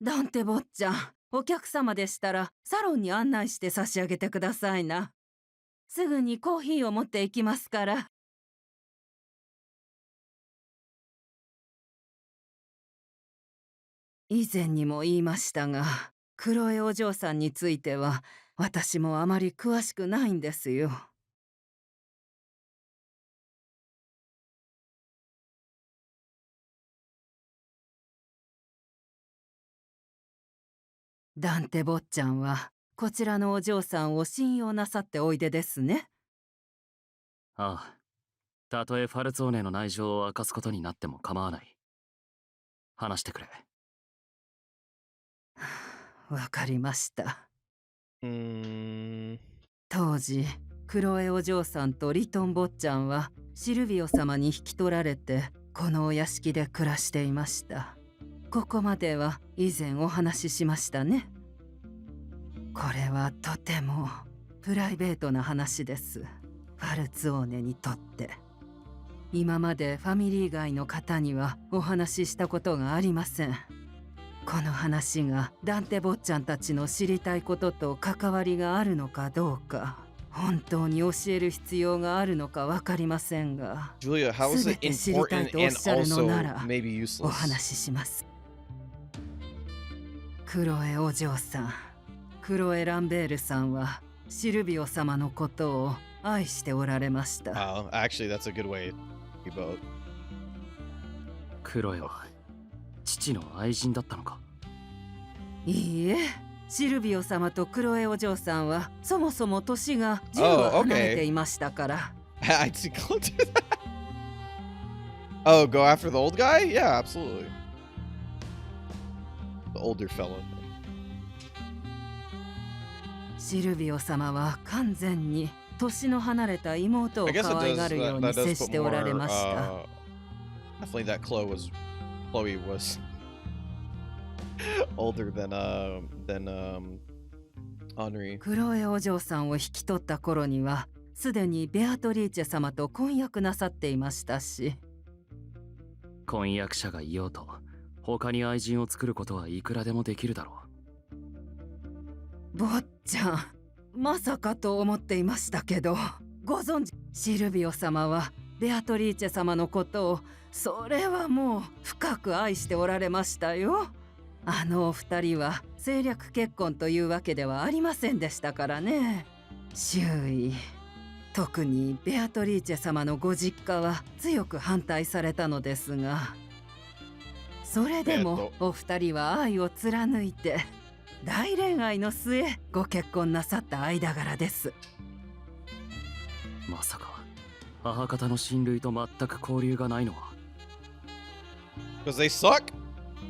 ダンテ坊ちゃん、お客様でしたらサロンに案内して差し上げてくださいな。すぐにコーヒーを持って行きますから。以前にも言いましたが、クロエお嬢さんについては私もあまり詳しくないんですよ。ダンテ坊ちゃんはこちらのお嬢さんを信用なさっておいでですね。ああ、たとえファルツォーネの内情を明かすことになっても構わない。話してくれ。わかりました。うーん。当時クロエお嬢さんとリトン坊ちゃんはシルビオ様に引き取られてこのお屋敷で暮らしていました。ここまでは以前お話ししましたね。これはとてもプライベートな話です。ファルツォーネにとって。今までファミリー外の方にはお話ししたことがありません。この話がダンテ坊ちゃんたちの知りたいことと関わりがあるのかどうか、本当に教える必要があるのか分かりませんが、 Julia, how is 全 it て知りたい important とおっ and しゃるの also なら maybe お useless? 話しします。クロエお嬢さん、クロエ・ランベールさんはシルビオ様のことを愛しておられました。Oh, actually, that's a good way to vote. クロエは父の愛人だったのか。いいえ、シルビオ様とクロエお嬢さんはそもそも年が10 Oh, は okay. 離れていましたから。I think I'll do that. Oh, go after the old guy? Yeah, absolutely. The older fellow. シルビオ様は完全に年の離れた妹を I guess 可 it 愛 does がるよう that, に that 接 does し put ておられ more ました。 definitely that Chloe was older than Henri. クロエお嬢さんを引き取った頃にはすでにベアトリーチェ様と婚約なさっていましたし。婚約者がいようと他に愛人を作ることはいくらでもできるだろ坊ちゃん、まさかと思っていましたけど、ご存知、シルビオ様はベアトリーチェ様のことをそれはもう深く愛しておられましたよ。あのお二人は政略結婚というわけではありませんでしたからね。周囲、特にベアトリーチェ様のご実家は強く反対されたのですが、それでもお二人は愛を貫いて大恋愛の末ご結婚なさった間柄です。う。まさか母方の親類と全く交流がないのは。 Because they suck?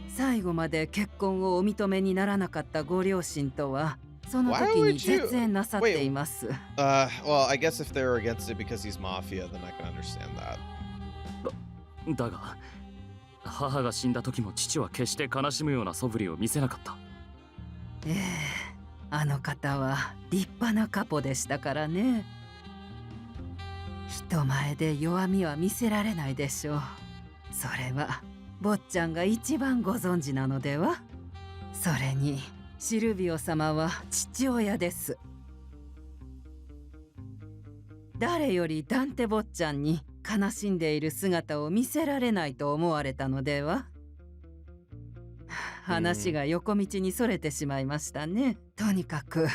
最後まで結婚をお認めにならなかったご両親とはその Why 時 would に you- 絶縁なさっています。 Well, I guess if they're against it because he's mafia, then I can understand that. だが母が死んだ時も父は決して悲しむような素振りを見せなかった。ええ、あの方は立派なカポでしたからね。人前で弱みは見せられないでしょう。それは坊ちゃんが一番ご存知なのでは。それにシルビオ様は父親です。誰よりダンテ坊ちゃんに悲しんでいる姿を見せられないと思われたのでは。話が横道にそれてしまいましたね。とにかく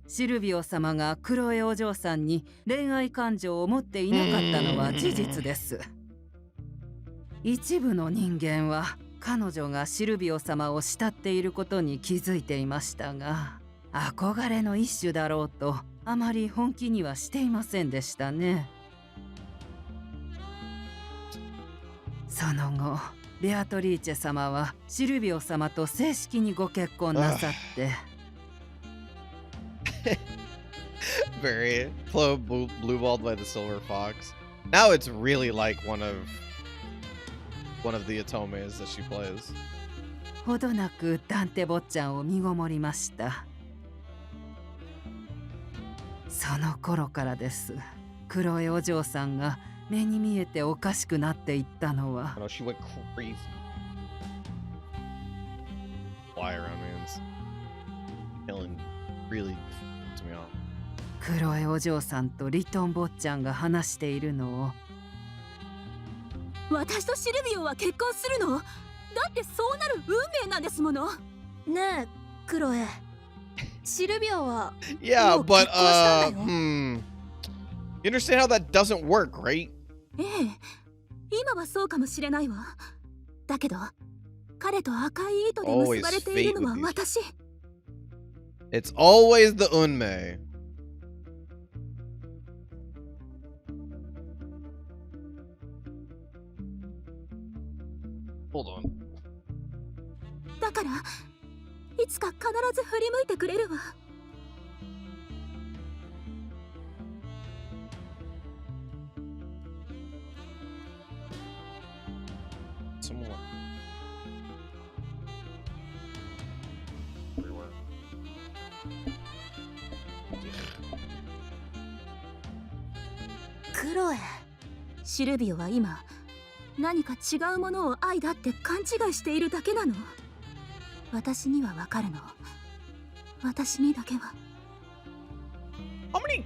シルビオ様がクロエお嬢さんに恋愛感情を持っていなかったのは事実です。一部の人間は彼女がシルビオ様を慕っていることに気づいていましたが、憧れの一種だろうとあまり本気にはしていませんでしたね。その後ベアトリーチェ様はシルビオ様と正式にご結婚なさって、Very Chloe blueballed by the silver fox. Now it's really like one of the Atomes that she plays. ほどなくダンテ坊ちゃんを身ごもりました。その頃からです。クロエお嬢さんが目に見えておかしくなっていったのは。 I know she went crazy. fly around me. It's killing really puts me off. クロエお嬢さんとリトン坊ちゃんが話しているのを、私とシルビオは結婚するの？だってそうなる運命なんですもの。ねえ、クロエ。シルビオは Yeah, もう but 結婚したんだよ。you understand how that doesn't work, right? ええ、今はそうかもしれないわ。だけど、彼と赤い糸で結ばれているのは私。It's always the unme. Hold on. だから、いつか必ず振り向いてくれるわ。Someone. Everywhere. クロエ。シルビオは今、何か違うものを愛だって勘違いしているだけなの。私にはわかるの。私にだけは。How many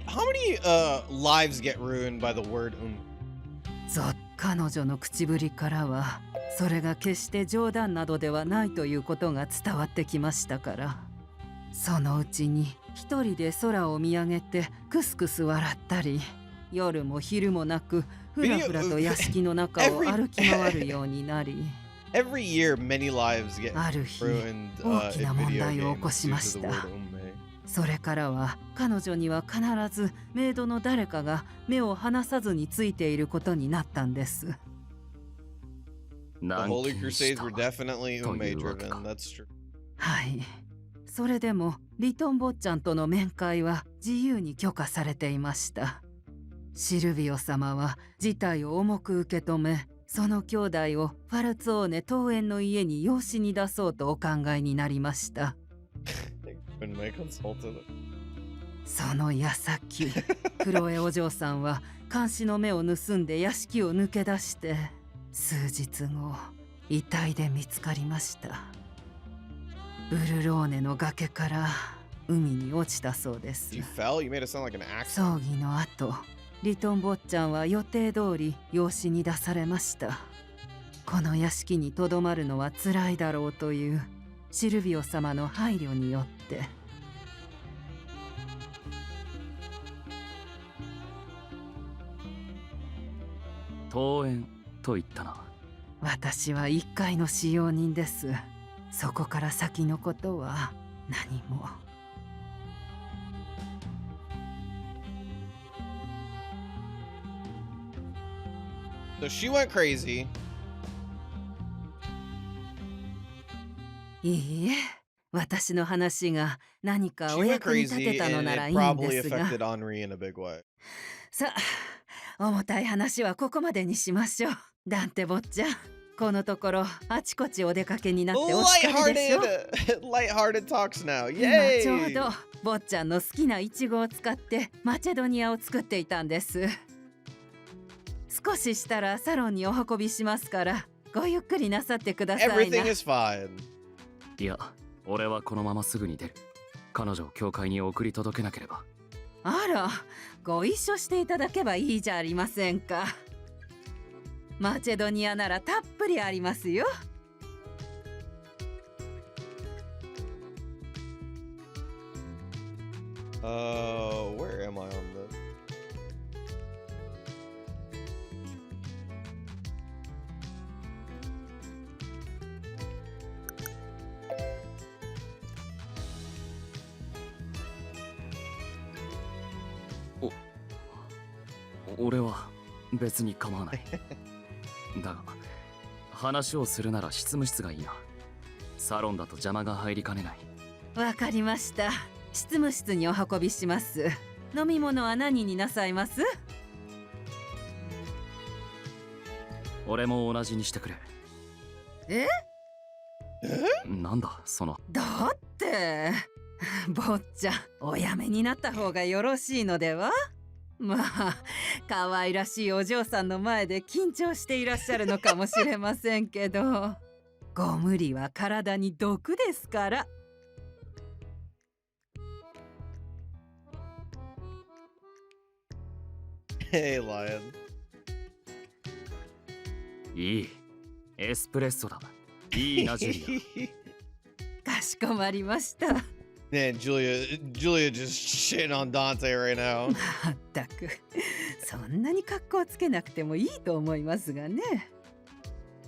lives get ruined by the word彼女の口ぶりからは、それが決して冗談などではないということが伝わってきましたから。そのうちに一人で空を見上げてクスクス笑ったり、夜も昼もなくふらふらと屋敷の中を歩き回るようになり、Every year, many lives get ある日 ruined 大き in な問 video 題を games 起こし due ま to し the た。 word unme. それからは彼女には必ずメイドの誰かが目を離さずについていることになったんです。 The 軟 Holy 禁し Crusades た were definitely と unme いうわけ driven. か。 That's true. はい。それでもリトン坊ちゃんとの面会は自由に許可されていました。シルビオ様は事態を重く受け止め、その兄弟をファルツォーネ東園の家に養子に出そうとお考えになりました。Unme consulted. その矢先、クロエお嬢さんは監視の目を盗んで屋敷を抜け出して、数日後遺体で見つかりました。ブルローネの崖から海に落ちたそうです。 You fell? You made it sound like an accident. 葬儀の後、リトン坊ちゃんは予定通り養子に出されました。この屋敷にとどまるのは辛いだろうというシルビオ様の配慮によって、登園と言ったな。私は一介の使用人です。そこから先のことは何も。So she went crazy. いいえ、私の話が何か She お went 役に立 crazy てたの and なら it いいん probably ですが、 affected Henri in a big way. さあ、重たい話はここまでにしましょう。ダンテ坊ちゃん、このところあちこちお出かけになってお疲れでしょ。 Lighthearted talks now. 今ちょうど Yay! 坊ちゃんの好きなイチゴを使ってマチェドニアを作っていたんです。少ししたらサロンにお運びしますから、ごゆっくりなさってくださいな。 Everything is fine. いや、俺はこのまますぐに出る。彼女を教会に送り届けなければ。あら、ご一緒していただけばいいじゃありませんか。マチェドニアならたっぷりありますよ。Where am I on this? Oh. 俺は別に構わない。だが、話をするなら執務室がいいな。サロンだと邪魔が入りかねない。わかりました。執務室にお運びします。飲み物は何になさいます？俺も同じにしてくれ。え？なんだその。だって坊ちゃん、おやめになった方がよろしいのでは？まあ、可愛らしいお嬢さんの前で緊張していらっしゃるのかもしれませんけど。ご無理は体に毒ですから。Hey, Lion. いい。エスプレッソだ。いいな、ジュリア。かしこまりました。Man, Julia just shitting on Dante right now. まったく、そんなに格好つけなくてもいいと思いますがね。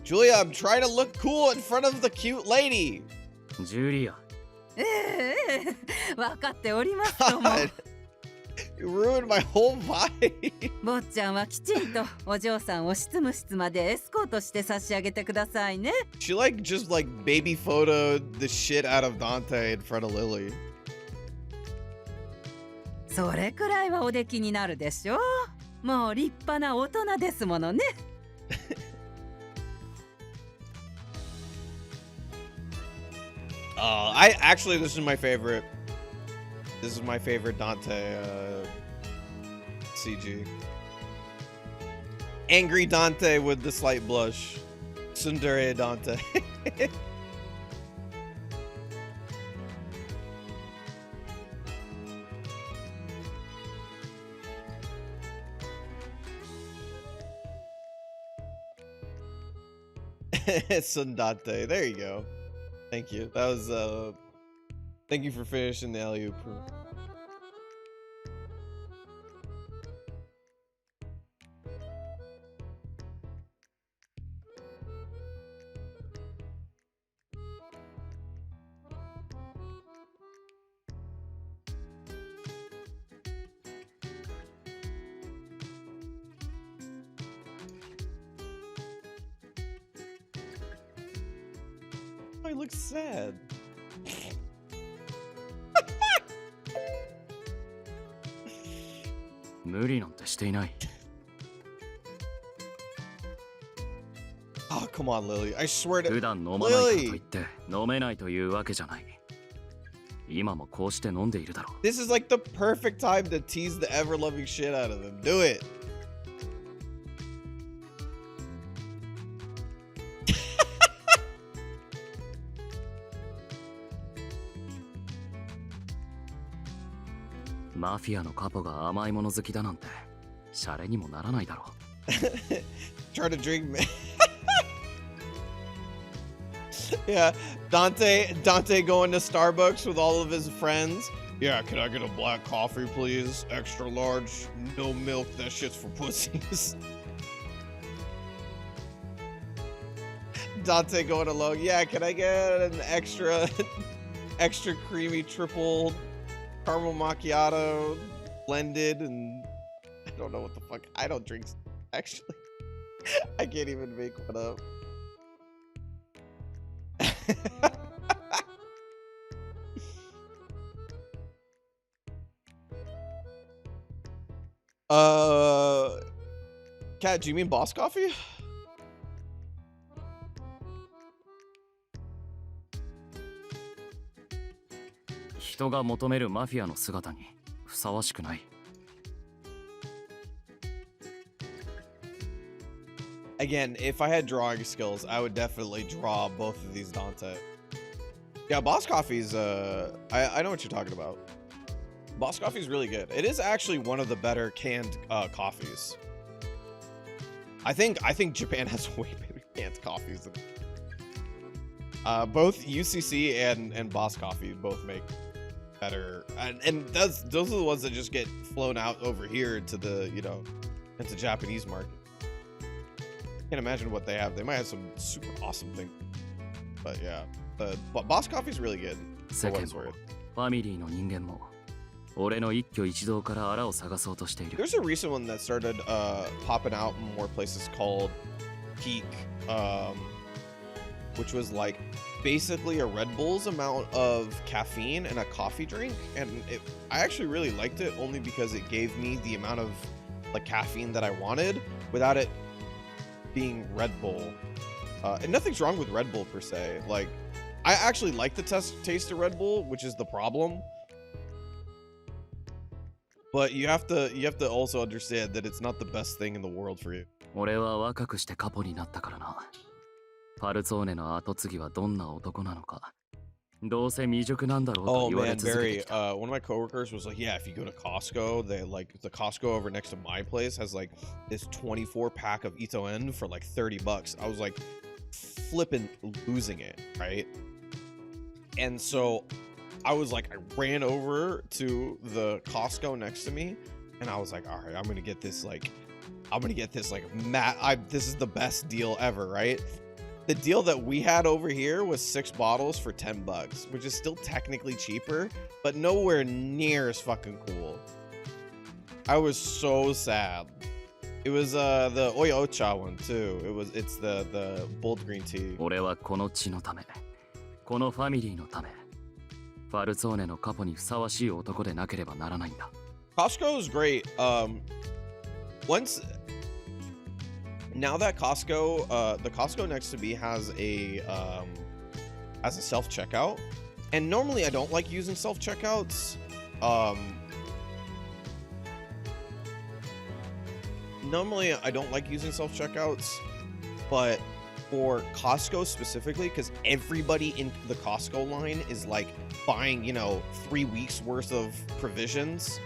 Julia, I'm trying to look cool in front of the cute lady. ジュリア。ええ、分かっておりますとも。God, you ruined my whole vibe. 坊ちゃんはきちんとお嬢さんを執務室までエスコートして差し上げてくださいね。She just baby photoed the shit out of Dante in front of Lily. それくらいはおできになるでしょう。もう立派な大人ですものね。This is my favorite. This is my favorite Dante CG. Angry Dante with the slight blush. Tsundere Dante. Sundate. There you go. Thank you. That was thank you for finishing the alley-oop. Oh, he looks sad. 無理なんてしていない。Oh, come on, Lily. I swear to 普段飲まないからといって飲めないというわけじゃない。今もこうして飲んでいるだろう。 This is the perfect time to tease the ever-loving shit out of him. Do it. Mafia マフィアのカポが甘いもの好きだなんてシャレにもならないだろう。Try to drink. Yeah, Dante going to Starbucks with all of his friends. Yeah, can I get a black coffee, please? Extra large, no milk. That shit's for pussies. Dante going alone. Yeah, can I get an extra creamy triple caramel macchiato blended? And I don't know what the fuck. I don't drink. Actually, I can't even make one up. Kat, do you mean Boss Coffee? 人が求めるマフィアの姿にふさわしくない。Again, if I had drawing skills, I would definitely draw both of these Dante. Yeah, Boss Coffee's I know what you're talking about. Boss Coffee's really good. It is actually one of the better canned coffees. I think Japan has way better canned coffees than both UCC and Boss Coffee both make better, and those are the ones that just get flown out over here to the into Japanese market. Can't imagine what they have. They might have some super awesome thing, but yeah, but Boss Coffee's really good. 世間もファミリーの人間も俺の一挙一動からあらを探そうとしている。 There's a recent one that started popping out in more places called Peak, which was like basically a Red Bull's amount of caffeine in a coffee drink, and I actually really liked it only because it gave me the amount of caffeine that I wanted without it being Red Bull. And nothing's wrong with Red Bull per se. Like, I actually like the taste of Red Bull, which is the problem. But you have to also understand that it's not the best thing in the world for you. 俺は若くしてカポになったからな。ファルツォーネの後継ぎはどんな男なのか。どうせ未熟なんだろうと Oh 言われ man, 続けて very. きた。One of my coworkers was like, "Yeah, if you go to Costco, they like the Costco over next to my place has like this 24 pack of Ito N for like $30." I was like, flipping losing it, right? And so I was like, I ran over to the Costco next to me, and I was like, "All right, I'm gonna get this like, this is the best deal ever, right?" The deal that we had over here was 6 bottles for $10, which is still technically cheaper, but nowhere near as fucking cool. I was so sad. It was the Oyocha one too. It's the bold green tea. 俺はこの地のため、このファミリーのため、ファルツォーネのカポにふさわしい男でなければならないんだ。Costco is great. Now that Costco, the Costco next to me has a self checkout, and normally I don't like using self checkouts. Normally I don't like using self checkouts, but for Costco specifically, because everybody in the Costco line is like buying, 3 weeks worth of provisions.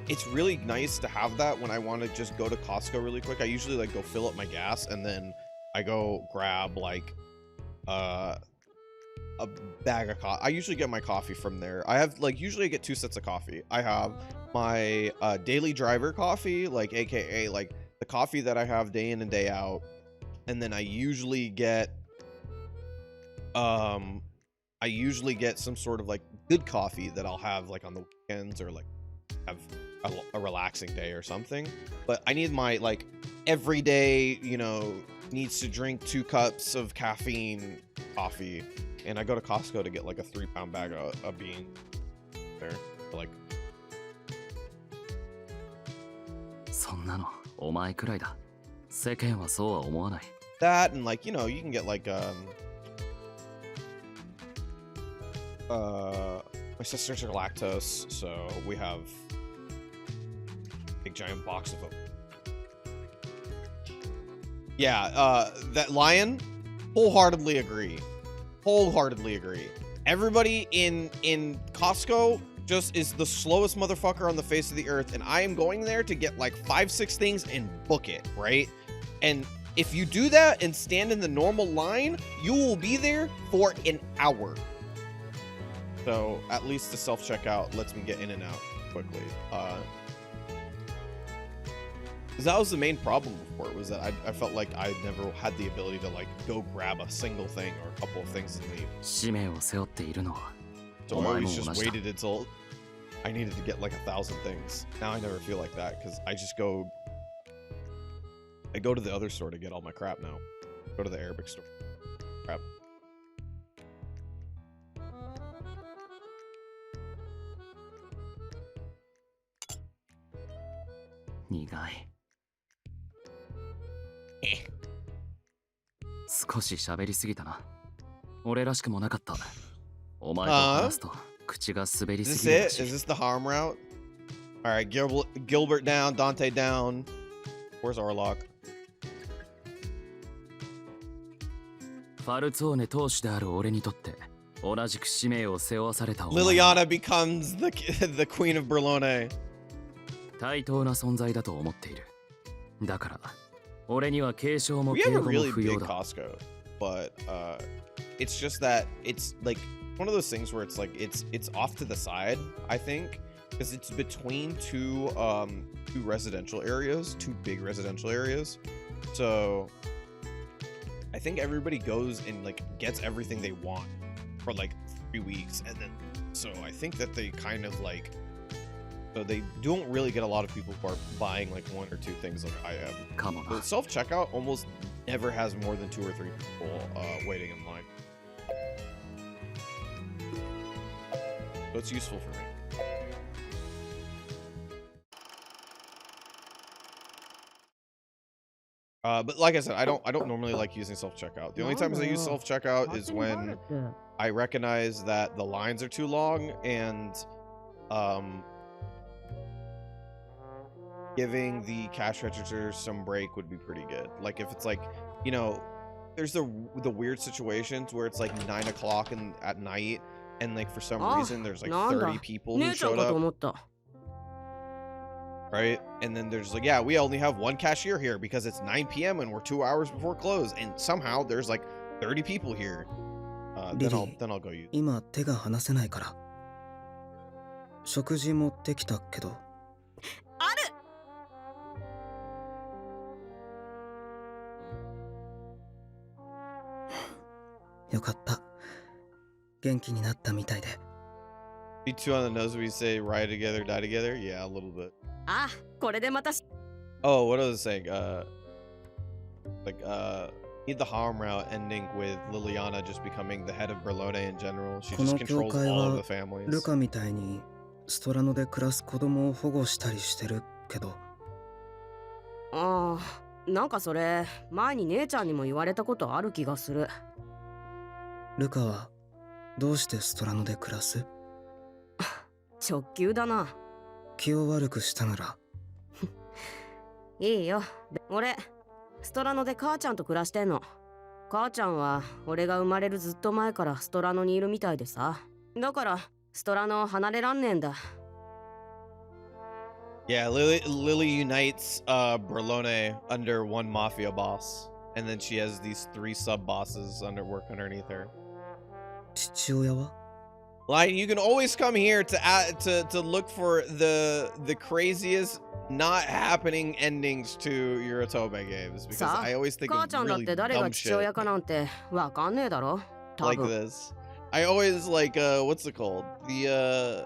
It's really nice to have that when I want to just go to Costco really quick. I usually like go fill up my gas, and then I go grab like a bag of coffee. I usually get my coffee from there. I have like usually I get 2 sets of coffee. I have my daily driver coffee, like aka like the coffee that I have day in and day out, and then I usually get some sort of like good coffee that I'll have like on the weekends or like have a relaxing day or something. But I need my like everyday, needs to drink 2 cups of caffeine coffee, and I go to Costco to get like a 3-pound bag of beans there for like. そんなのお前くらいだ。世間はそうは思わない。 That and like you can get like my sisters are lactose, so we have a big giant box of them. Yeah, that lion, wholeheartedly agree. Everybody in Costco just is the slowest motherfucker on the face of the earth, and I am going there to get like 5-6 things and book it, right? And if you do that and stand in the normal line, you will be there for an hour. So at least the self-checkout lets me get in and out quickly. Because that was the main problem before, was that I felt like I never had the ability to like go grab a single thing or a couple of things and leave. 使命を背負っているのは So お I 前も always 同 just じだ。 waited until I needed to get like 1,000 things. Now I never feel like that because I go to the other store to get all my crap now. Go to the Arabic store. Crap. 苦い。少し喋りすぎたな。俺らしくもなかった。お前と話すと口が滑り Is すぎるら this し it? い。 Is this the harm route? All right, Gilbert down, Dante down. Where's Orlok? ファルツォーネ当主である俺にとって同じく使命を背負わされたお前は Liliana becomes the queen of Berlone. 対等な存在だと思っている。だから俺には継承も We 敬 have a 語も really 不要 big だ。 Costco, but it's just that it's like one of those things where it's like it's off to the side, I think, because it's between two residential areas, 2 big residential areas. So I think everybody goes and like gets everything they want for like 3 weeks, and then so I think that they kind of like, so they don't really get a lot of people who are buying like 1 or 2 things like I am. かも The な。 self-checkout almost never has more than 2 or 3 people waiting in line. So it's useful for me. But like I said, I don't normally like using self-checkout. The only times I use self-checkout is when I recognize that the lines are too long, and giving the cash register some break would be pretty good. Like if it's like, you know, there's the weird situations where it's like 9 o'clock at night, and like for some reason there's like 30 people who showed up, right? And then there's like, yeah, we only have one cashier here because it's 9 p.m. and we're 2 hours before close, and somehow there's like 30 people here. Then I'll go use. 今手が離せないから。食事持ってきたけど。ある。よかった。元気になったみたいで。You two on the nose when you say ride together, die together? Yeah, a little bit. あ、これでまた。Oh, what was I saying? Need the harm route ending with Liliana just becoming the head of Berlone in general. She just controls all of the families. ルカみたいにストラノで暮らす子供を保護したりしてるけど。ああ、なんかそれ前に姉ちゃんにも言われたことある気がする。ルカはどうしてストラノで暮らす？直球だな。気を悪くしたなら。いいよ。俺ストラノで母ちゃんと暮らしてんの。母ちゃんは俺が生まれるずっと前からストラノにいるみたいでさ。だからストラノ離れらんねえんだ。Yeah, Lily unites Berlone under one mafia boss, and then she has these 3 sub bosses work underneath her. 父親は？ Lion, you can always come here to look for the craziest not happening endings to your Otome games, because I always think of really dumb shit like this. I always like what's it called? The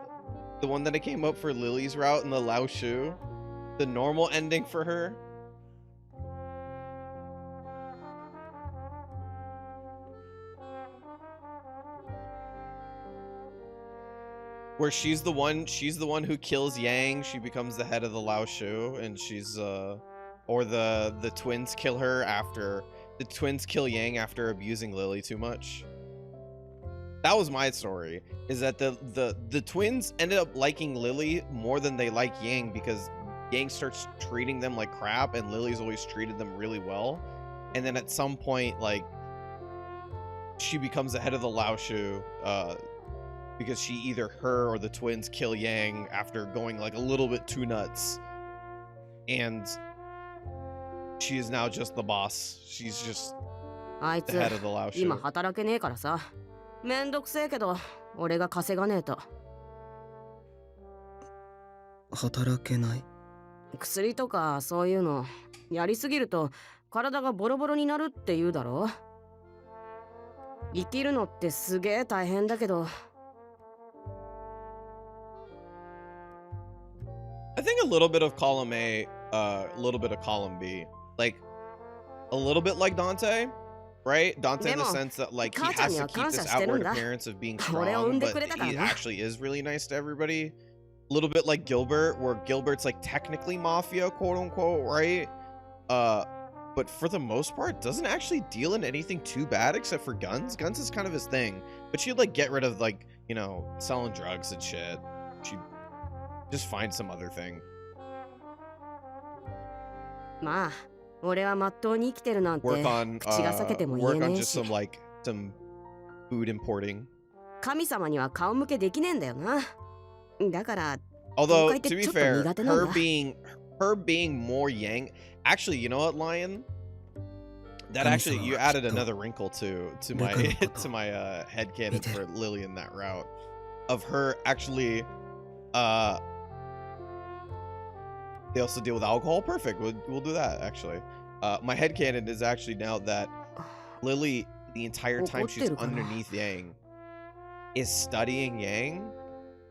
one that I came up for Lily's route in the Lao Shu, the normal ending for her. Where she's the one who kills Yang. She becomes the head of the Lao Shu, and she's or the twins kill her after the twins kill Yang after abusing Lily too much. That was my story, is that the twins ended up liking Lily more than they like Yang, because Yang starts treating them like crap and Lily's always treated them really well. And then at some point, like, she becomes the head of the Lao Shu, because she either her or the twins kill Yang after going like a little bit too nuts, and she is now just the boss. She's just the head of the Lao Shu. 今働けねえからさ。めんどくせえけど俺が稼がねえと。働けない？薬とかそういうのやりすぎると体がボロボロになるって言うだろ。生きるのってすげえ大変だけど。I think a little bit of column A, a little bit of column B, like a little bit like Dante, right? Dante in the sense that like he has to keep this outward appearance of being strong, but he actually is really nice to everybody. A little bit like Gilbert, where Gilbert's like technically mafia, quote unquote, right? But for the most part, doesn't actually deal in anything too bad except for guns. Guns is kind of his thing, but she'd like get rid of like, you know, selling drugs and shit. She'd just find some other thing. まあ、俺はまっとうに生きてるなんて Work on 口が裂けても言え work ね on え just し。 some food importing. 神様には顔向けできねえんだよな。だから、 Although 東海って to be ちょっと fair, 苦手なんだ。 her being more Yang. Actually, you know what, Lion? That actually you added another wrinkle to my to my headcanon for Lily in that route of her actually. They also deal with alcohol. Perfect. We'll do that actually. My headcanon is actually now that Lily, the entire time she's underneath Yang, is studying Yang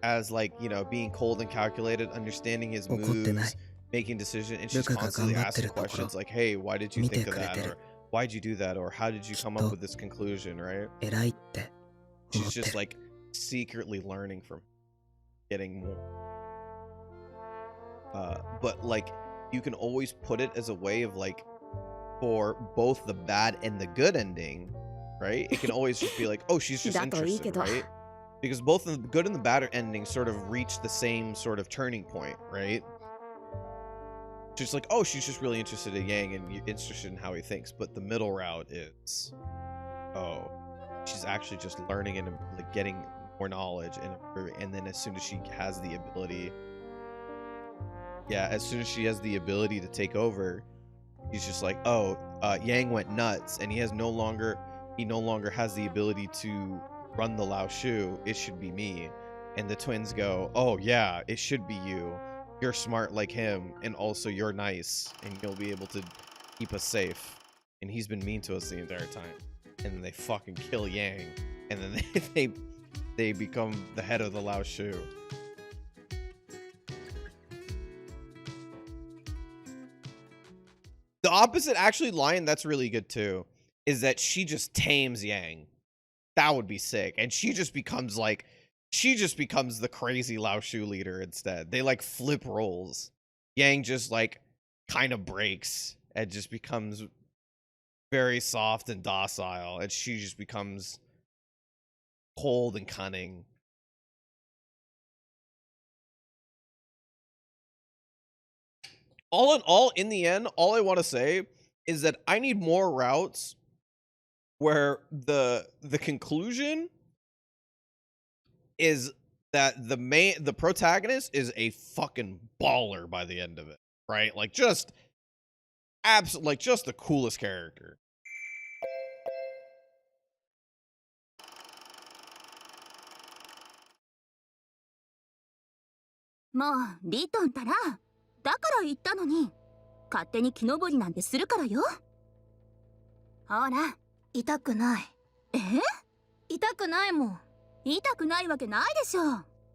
as like, you know, being cold and calculated, understanding his moves, making decisions, and she's constantly asking questions like, hey, why did you think of that? Or why'd you do that? Or how did you come up with this conclusion, right? She's just like secretly learning from getting more. But like you can always put it as a way of like, for both the bad and the good ending, right? It can always just be like, oh, she's just interested, right? Because both the good and the bad endings sort of reach the same sort of turning point, right? She's like, oh, she's just really interested in Yang and you're interested in how he thinks. But the middle route is, oh, she's actually just learning and like getting more knowledge and improving. And then as soon as she has the ability, as soon as she has the ability to take over, he's just like, oh, Yang went nuts and he no longer has the ability to run the Lao Shu. It should be me. And the twins go, oh yeah, it should be you. You're smart like him, and also you're nice, and you'll be able to keep us safe. And he's been mean to us the entire time. And then they fucking kill Yang, and then they become the head of the Lao Shu. The opposite actually line that's really good too is that she just tames Yang. That would be sick. And she just becomes the crazy Lao Shu leader instead. They like flip roles. Yang just like kind of breaks and just becomes very soft and docile, and she just becomes cold and cunning. All in all, in the end, all I want to say is that I need more routes where the conclusion is that the protagonist is a fucking baller by the end of it, right? Like just the coolest character.もうリトンたら、だから言ったのに、勝手に木登りなんてするからよ。ほら、痛くない。痛くないもん。痛くないわけないでしょ。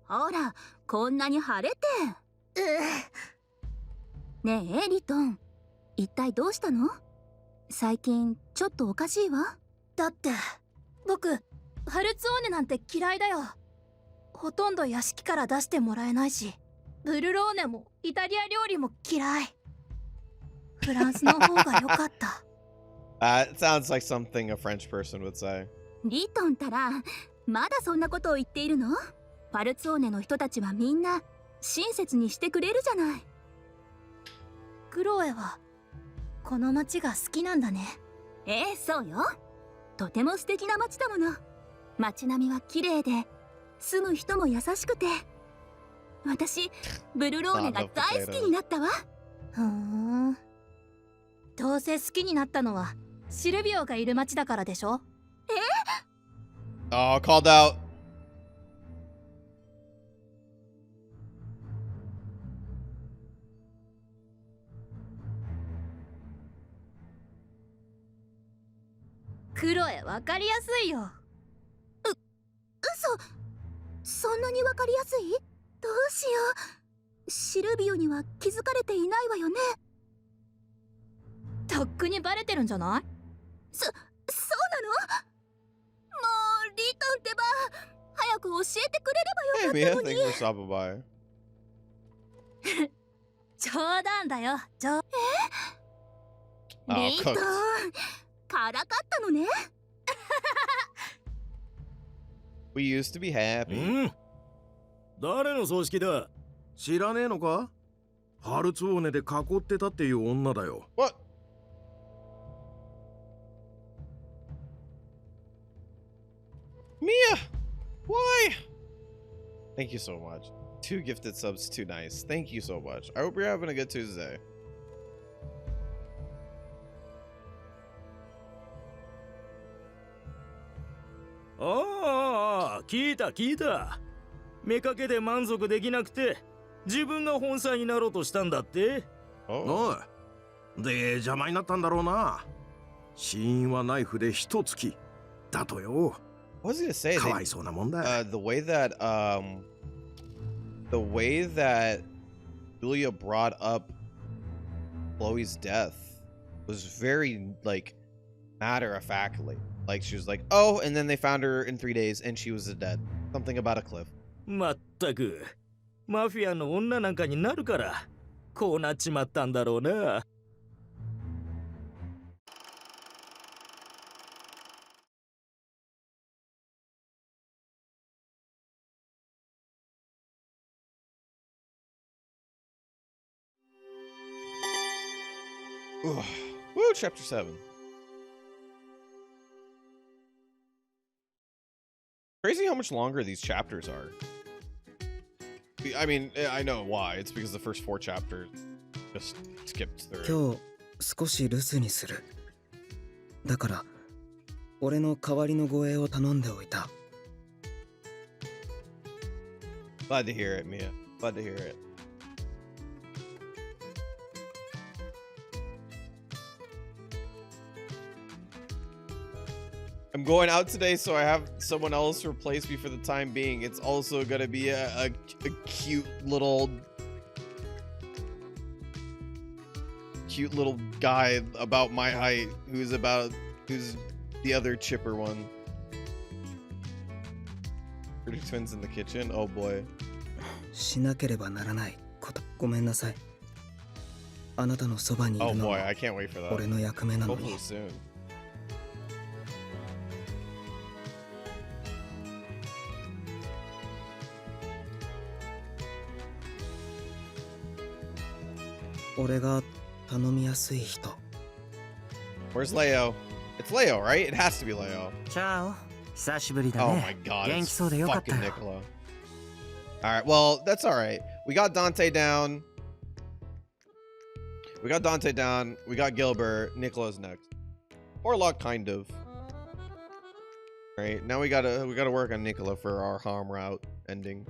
ほら、こんなに腫れて。ねえリトン、一体どうしたの？最近ちょっとおかしいわ。だって僕ハルツオーネなんて嫌いだよ。ほとんど屋敷から出してもらえないし、ブルローネもイタリア料理も嫌い。フランスの方が良かった。It sounds like something a French person would say. リトンたら、まだそんなことを言っているの？パルツォーネの人たちはみんな親切にしてくれるじゃない。クロエはこの町が好きなんだね。そうよ。とても素敵な町だもの。町並みは綺麗で、住む人も優しくて、私ブルローネが大好きになったわ。ふーん。どうせ好きになったのはシルビオがいる町だからでしょ。Oh, called out. クロエ、わかりやすいよ。嘘。そんなにわかりやすい？どうしよう。シルビオには気づかれていないわよね。とっくにバレてるんじゃない？そうなの？もうリトンってば、早く教えてくれればよかったのに。Hey, Mia, thanks for stopping by. 冗談だよ。リトン、からかったのね。We used to be happy. 誰の葬式だ？知らねえのか？ハルツオーネで囲ってたっていう女だよ。What? Mia, why? Thank you so much. 2 gifted subs, too nice. Thank you so much. I hope you're having a good Tuesday. ああ、聞いた。見かけで満足できなくて、自分が本妻になろうとしたんだって。Oh. おい。で、邪魔になったんだろうな。死因はナイフで一突き。だとよ。What was I gonna say? かわいそうなもんだ。The way that Julia brought up Chloe's death was very like matter of factly. Like she was like, oh, and then they found her in 3 days and she was dead. Something about a cliff. まったく、マフィアの女なんかになるから、こうなっちまったんだろうな。with chapter 7. Crazy how much longer these chapters are. I mean, I know why. It's because the first 4 chapters just skipped through. 今日少し留守にする。だから俺の代わりの護衛を頼んでおいた。 Glad to hear it, Mia. Glad to hear it. I'm going out today, so I have someone else replace me for the time being. It's also gonna be a cute little guy about my height who's the other chipper one. Pretty twins in the kitchen. Oh boy. しなければならないこと。ごめんなさい。あなたのそばにい Oh るの boy, は I can't wait for that. 俺の役目なのに。 Hopefully soon. 俺が頼みやすい人。 Where's Leo? It's Leo, right? It has to be Leo. チャオ、久しぶりだ Oh ね。 my god, 元 it's 気そうでよかった fucking よ。 Nicola. Alright, well, that's alright. We got Dante down. We got Gilbert. Nicola's next. Orlok, kind of. Alright, now we gotta work on Nicola for our harm route ending.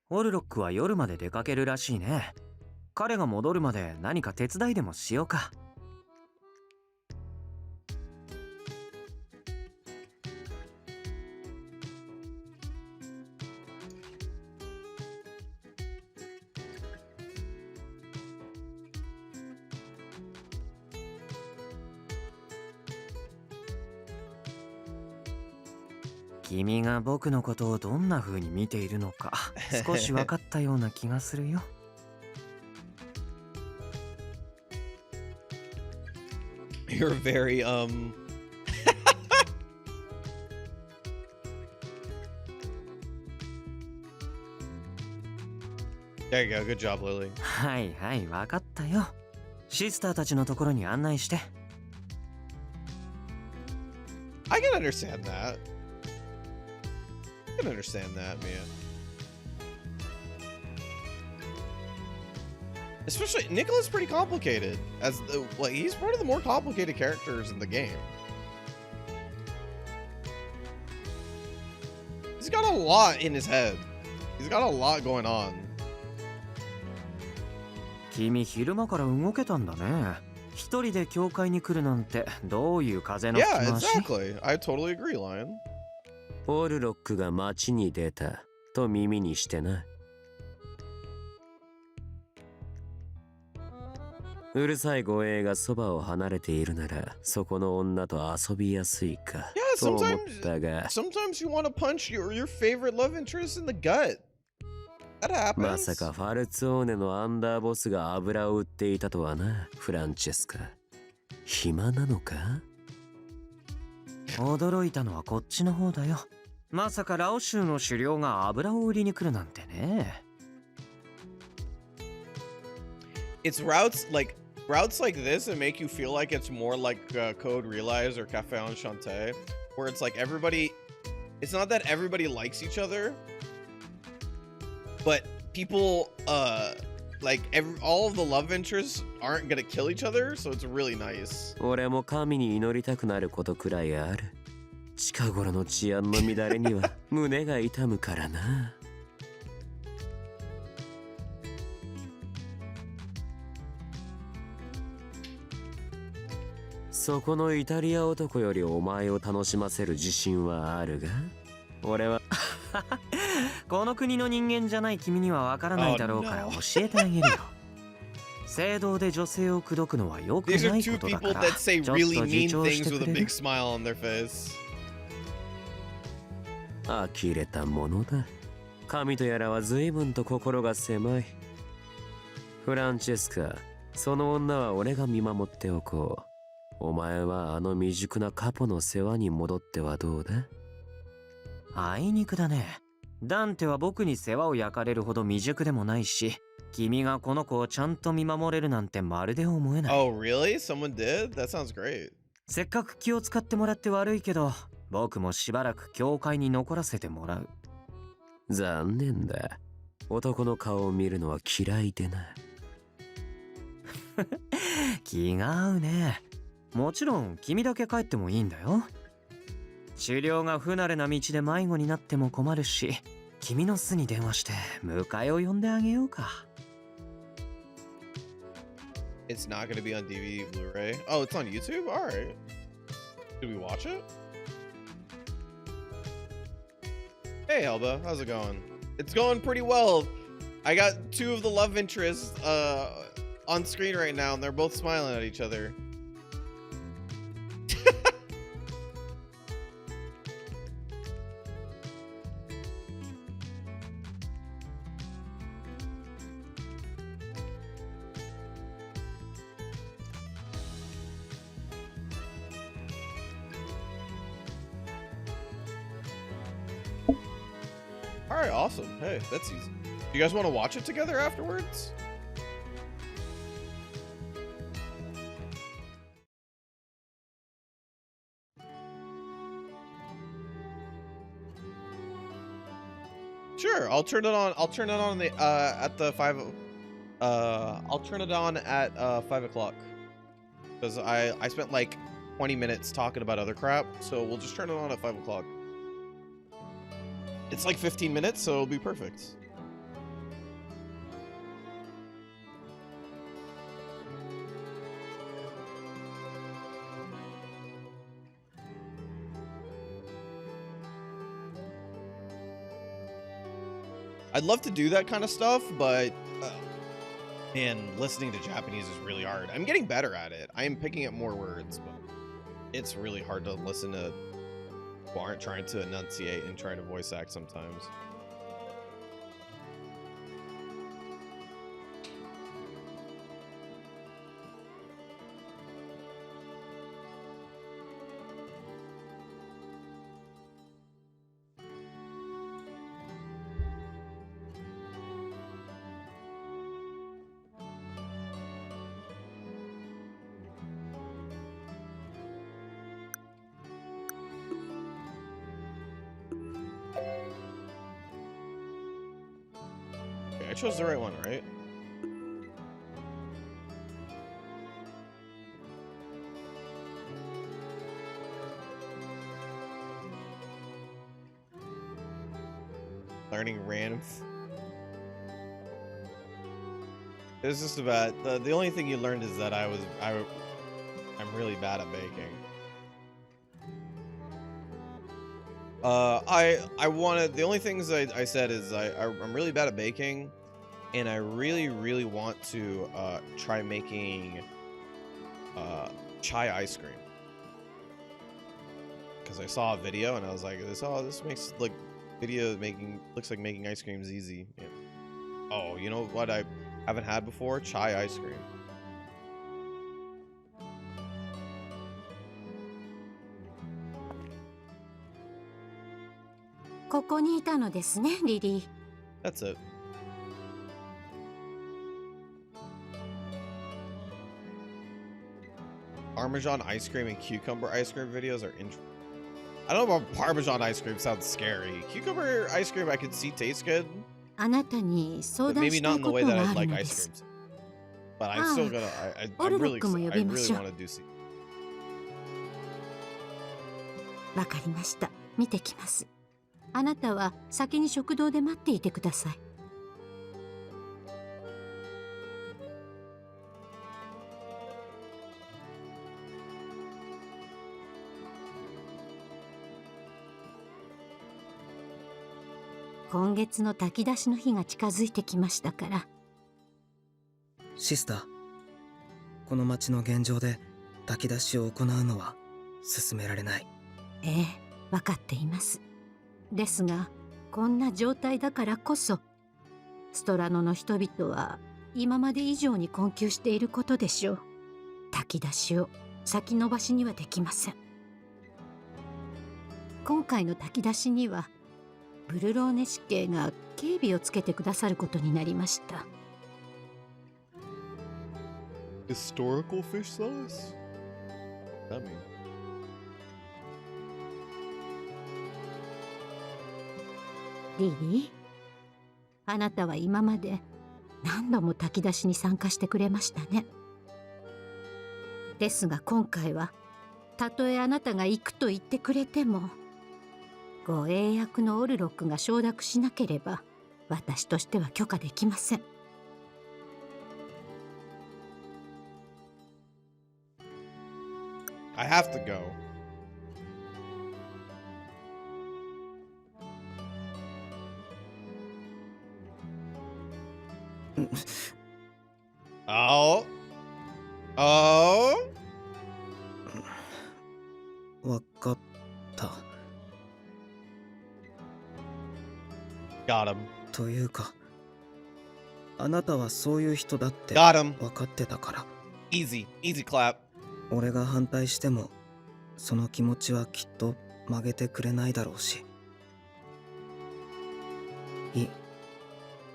オルロックは夜まで出かけるらしいね。彼が戻るまで何か手伝いでもしようか。君が僕のことをどんな風に見ているのか少し分かったような気がするよ。You're very There you go. Good job, Lily. はいはい、分かったよ。シスターたちのところに案内して。I can understand that. I can understand that, Mia. Especially Nicola's pretty complicated. He's one of the more complicated characters in the game. He's got a lot in his head. He's got a lot going on. 君昼間から動けたんだね。一人で教会に来るなんてどういう風の吹き Yeah, 回し？ exactly. I totally agree, Lion. オルロックが町に出たと耳にしてな。うるさい護衛がそばを離れているならそこの女と遊びやすいか Yeah, と思ったが、 sometimes you want to punch your favorite love interest in the gut. That happens. まさかファルツォーネのアンダーボスが油を売っていたとはな、フランチェスカ。暇なのか？驚いたのはこっちの方だよ。まさかラオ州の狩猟が油を売りに来るなんてね。It's routes like this that make you feel like it's more like Code Realize or Café Enchanté, where it's like everybody. It's not that everybody likes each other, but people all of the love interests aren't gonna kill each other, so it's really nice. 俺も神に祈りたくなることくらいある。近頃の治安の乱れには胸が痛むからな。そこのイタリア男よりお前を楽しませる自信はあるが、俺はこの国の人間じゃない君にはわからないだろうから教えてあげるよ。聖堂で女性を口説くのは良く These な are い two ことだか people ら、 that say ちょっ really と mean 自重し things て with く a れ big る？ smile on their face. 呆れたものだ。神とやらは随分と心が狭い。フランチェスカ、その女は俺が見守っておこう。お前はあの未熟なカポの世話に戻ってはどうだ？あいにくだね。ダンテは僕に世話を焼かれるほど未熟でもないし、君がこの子をちゃんと見守れるなんてまるで思えない。Oh, really? Someone did? That sounds great. せっかく気を使ってもらって悪いけど、僕もしばらく教会に残らせてもらう。残念だ。男の顔を見るのは嫌いでな。気が合うね。もちろん君だけ帰ってもいいんだよ。治療が不慣れな道で迷子になっても困るし、君の巣に電話して迎えを呼んであげようか。It's not gonna be on DVD, Blu-ray. Oh, it's on YouTube? Alright. Did we watch it? Hey, Elba. How's it going? It's going pretty well. I got two of the love interests on screen right now, and they're both smiling at each other. All right, awesome. Hey, that's easy. You guys want to watch it together afterwards? Sure, I'll turn it on. I'll turn it on the at the 5. I'll turn it on at 5 o'clock because I spent like 20 minutes talking about other crap, so we'll just turn it on at 5 o'clock. It's like 15 minutes, so it'll be perfect. I'd love to do that kind of stuff, but man, listening to Japanese is really hard. I'm getting better at it. I am picking up more words, but it's really hard to listen to who aren't trying to enunciate and trying to voice act sometimes. Okay, I chose the right one, right? Learning random. It's just about the only thing you learned is that I'm really bad at baking. I wanted, the only things I said is I'm really bad at baking, and I really want to try making chai ice cream, because I saw a video and I was like, this makes like video making, looks like making ice cream is easy. Yeah. Oh, you know what I haven't had before? Chai ice cream. That's it. Parmesan ice cream and cucumber ice cream videos are interesting. I don't know about Parmesan ice cream, sounds scary. Cucumber ice cream I could see tastes good, but maybe not in the way that I like ice creams. But I'm still gonna, I really want to do see. わかりました。見てきます。あなたは先に食堂で待っていてください。今月の炊き出しの日が近づいてきましたから。シスター、この町の現状で炊き出しを行うのは進められない。ええ、分かっています。ですが、こんな状態だからこそ、ストラノの人々は今まで以上に困窮していることでしょう。炊き出しを先延ばしにはできません。今回の炊き出しには、ブルローネ市警が警備をつけてくださることになりました。Historical fish sauce? What does that mean? リリー、あなたは今まで何度も炊き出しに参加してくれましたね。ですが今回はたとえあなたが行くと言ってくれても、ご英訳のオルロックが承諾しなければ私としては許可できません。I have to go. Oh. Oh. わかった。Got him. というか、あなたはそういう人だって Got him. 分かってたから。Easy. Easy clap. 俺が反対しても、その気持ちはきっと曲げてくれないだろうし。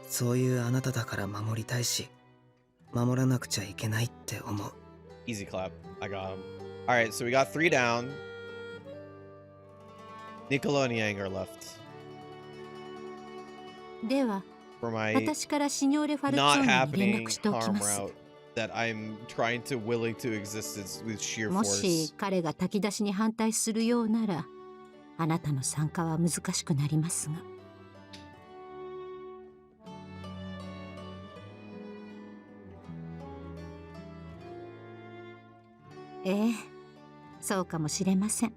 そういうあなただから守りたいし、守らなくちゃいけないって思う。Easy clap. I got him. Alright, so we got 3 down. Niccolo and Yang are left. では、 For my 私からシニョーレ・ファルツォ not ーネに連 happening 絡しておき harm ます。 route that I'm trying to willing to exist with sheer もし force. 彼が炊き出しに反対するようなら、あなたの参加は難しくなりますが。ええ、そうかもしれません。フ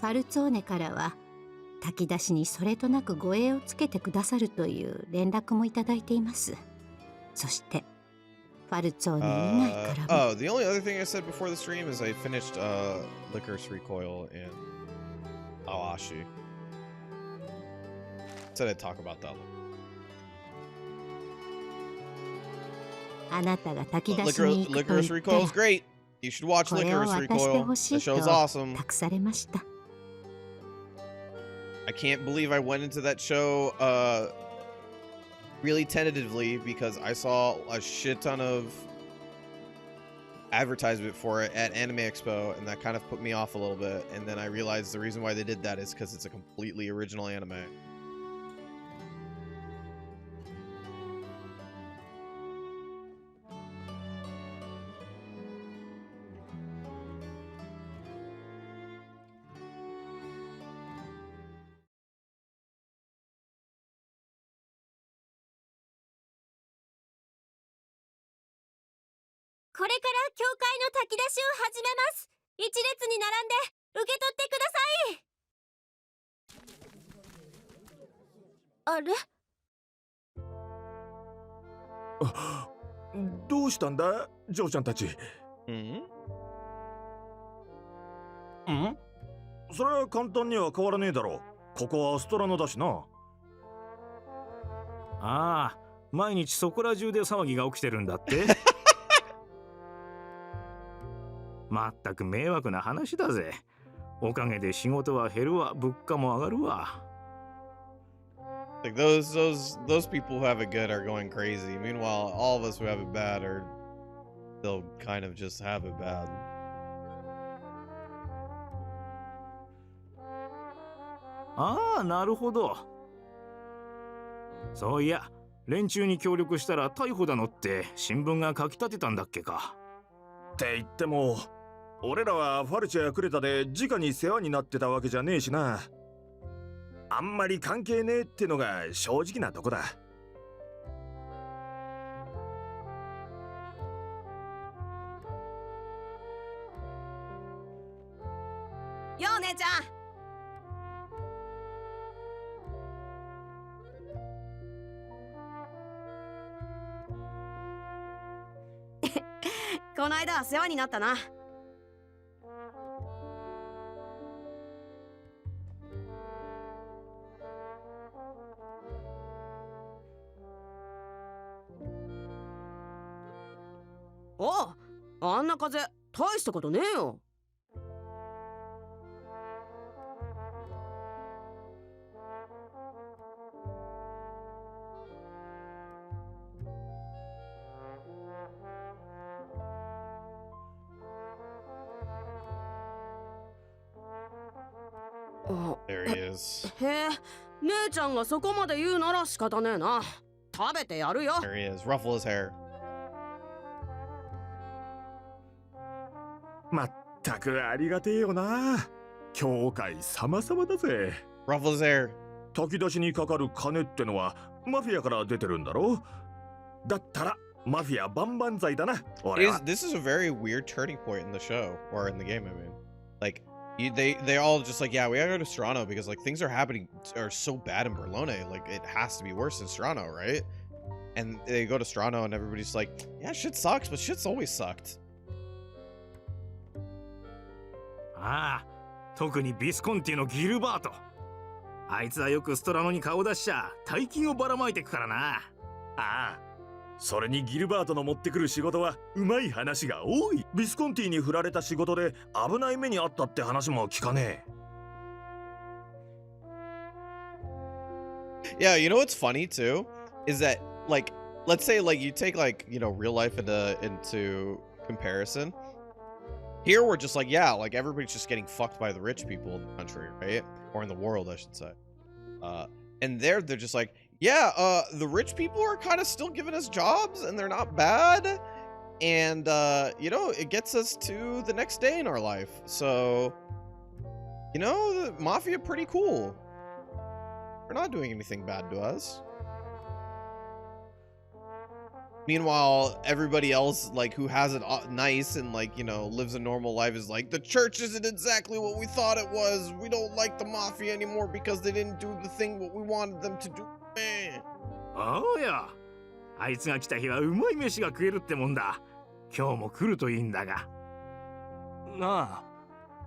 ァルツォーネからは炊き出しにそれとなく護衛をつけてくださるという連絡もいただいています。そしてファルツォーネ以外からも。Oh, the only other thing I said before the stream is I finished Licorice Recoil and Awashi. Said I'd talk about that. あなたが炊き出しに行くと言 Licorice って Recoil is great. You should watch これを Licorice 渡して Recoil. ほし The い show's と awesome. 託されました。I can't believe I went into that show really tentatively because I saw a shit ton of advertisement for it at Anime Expo, and that kind of put me off a little bit. And then I realized the reason why they did that is because it's a completely original anime.「これから教会の炊き出しを始めます。一列に並んで受け取ってください。」あれ？どうしたんだ、ジョーちゃんたち。それは簡単には変わらねえだろう。ここはアストラノだしな。ああ、毎日そこら中で騒ぎが起きてるんだって。まったく迷惑な話だぜ。おかげで仕事は減るわ、物価も上がるわ。Like those people who have it good are going crazy. Meanwhile, all of us who have it bad they'll kind of just have it bad. ああ、なるほど。そういや、連中に協力したら逮捕だのって新聞が書き立てたんだっけか。って言っても、俺らはファルチェやクレタで直に世話になってたわけじゃねえしな。あんまり関係ねえってのが正直なとこだ。よお姉ちゃん。この間は世話になったな。おう、あんな風大したことねえよ。There he is. へえ、姉ちゃんがそこまで言うなら仕方ねえな。食べてやるよ。 There he is. Ruffle his hair. まったくありがてえよな。教会様々だぜ。 Ruffle his hair. 炊き出しにかかる金ってのはマフィアから出てるんだろ。だったらマフィア万々歳だな。俺は。This is a very weird turning point in the show, or in the game, I mean. Like, they all just like, yeah, we gotta go to Serrano because like things are so bad in Berlone. Like, it has to be worse in Serrano, right? And they go to Serrano and everybody's like, yeah, shit sucks, but shit's always sucked. ああ、特にビスコンティのギルバート。あいつはよくストラノに顔出しちゃ大金をばらまいてくからな。ああ、それにギルバートの持ってくる仕事はうまい話が多い。ビスコンティに振られた仕事で危ない目にあったって話も聞かねえ。Yeah, you know what's funny too is that like, let's say like you take like, you know, real life into comparison. Here we're just like, yeah, like everybody's just getting fucked by the rich people in the country, right? Or in the world, I should say. And they're just like, yeah, the rich people are kind of still giving us jobs and they're not bad. And, you know, it gets us to the next day in our life. So, you know, the mafia pretty cool. They're not doing anything bad to us. Meanwhile, everybody else, like, who has it nice and, like, you know, lives a normal life is like, the church isn't exactly what we thought it was. We don't like the mafia anymore because they didn't do the thing what we wanted them to do. Man. おうや。あいつが来た日はうまい飯が食えるってもんだ。今日も来るといいんだが。なあ、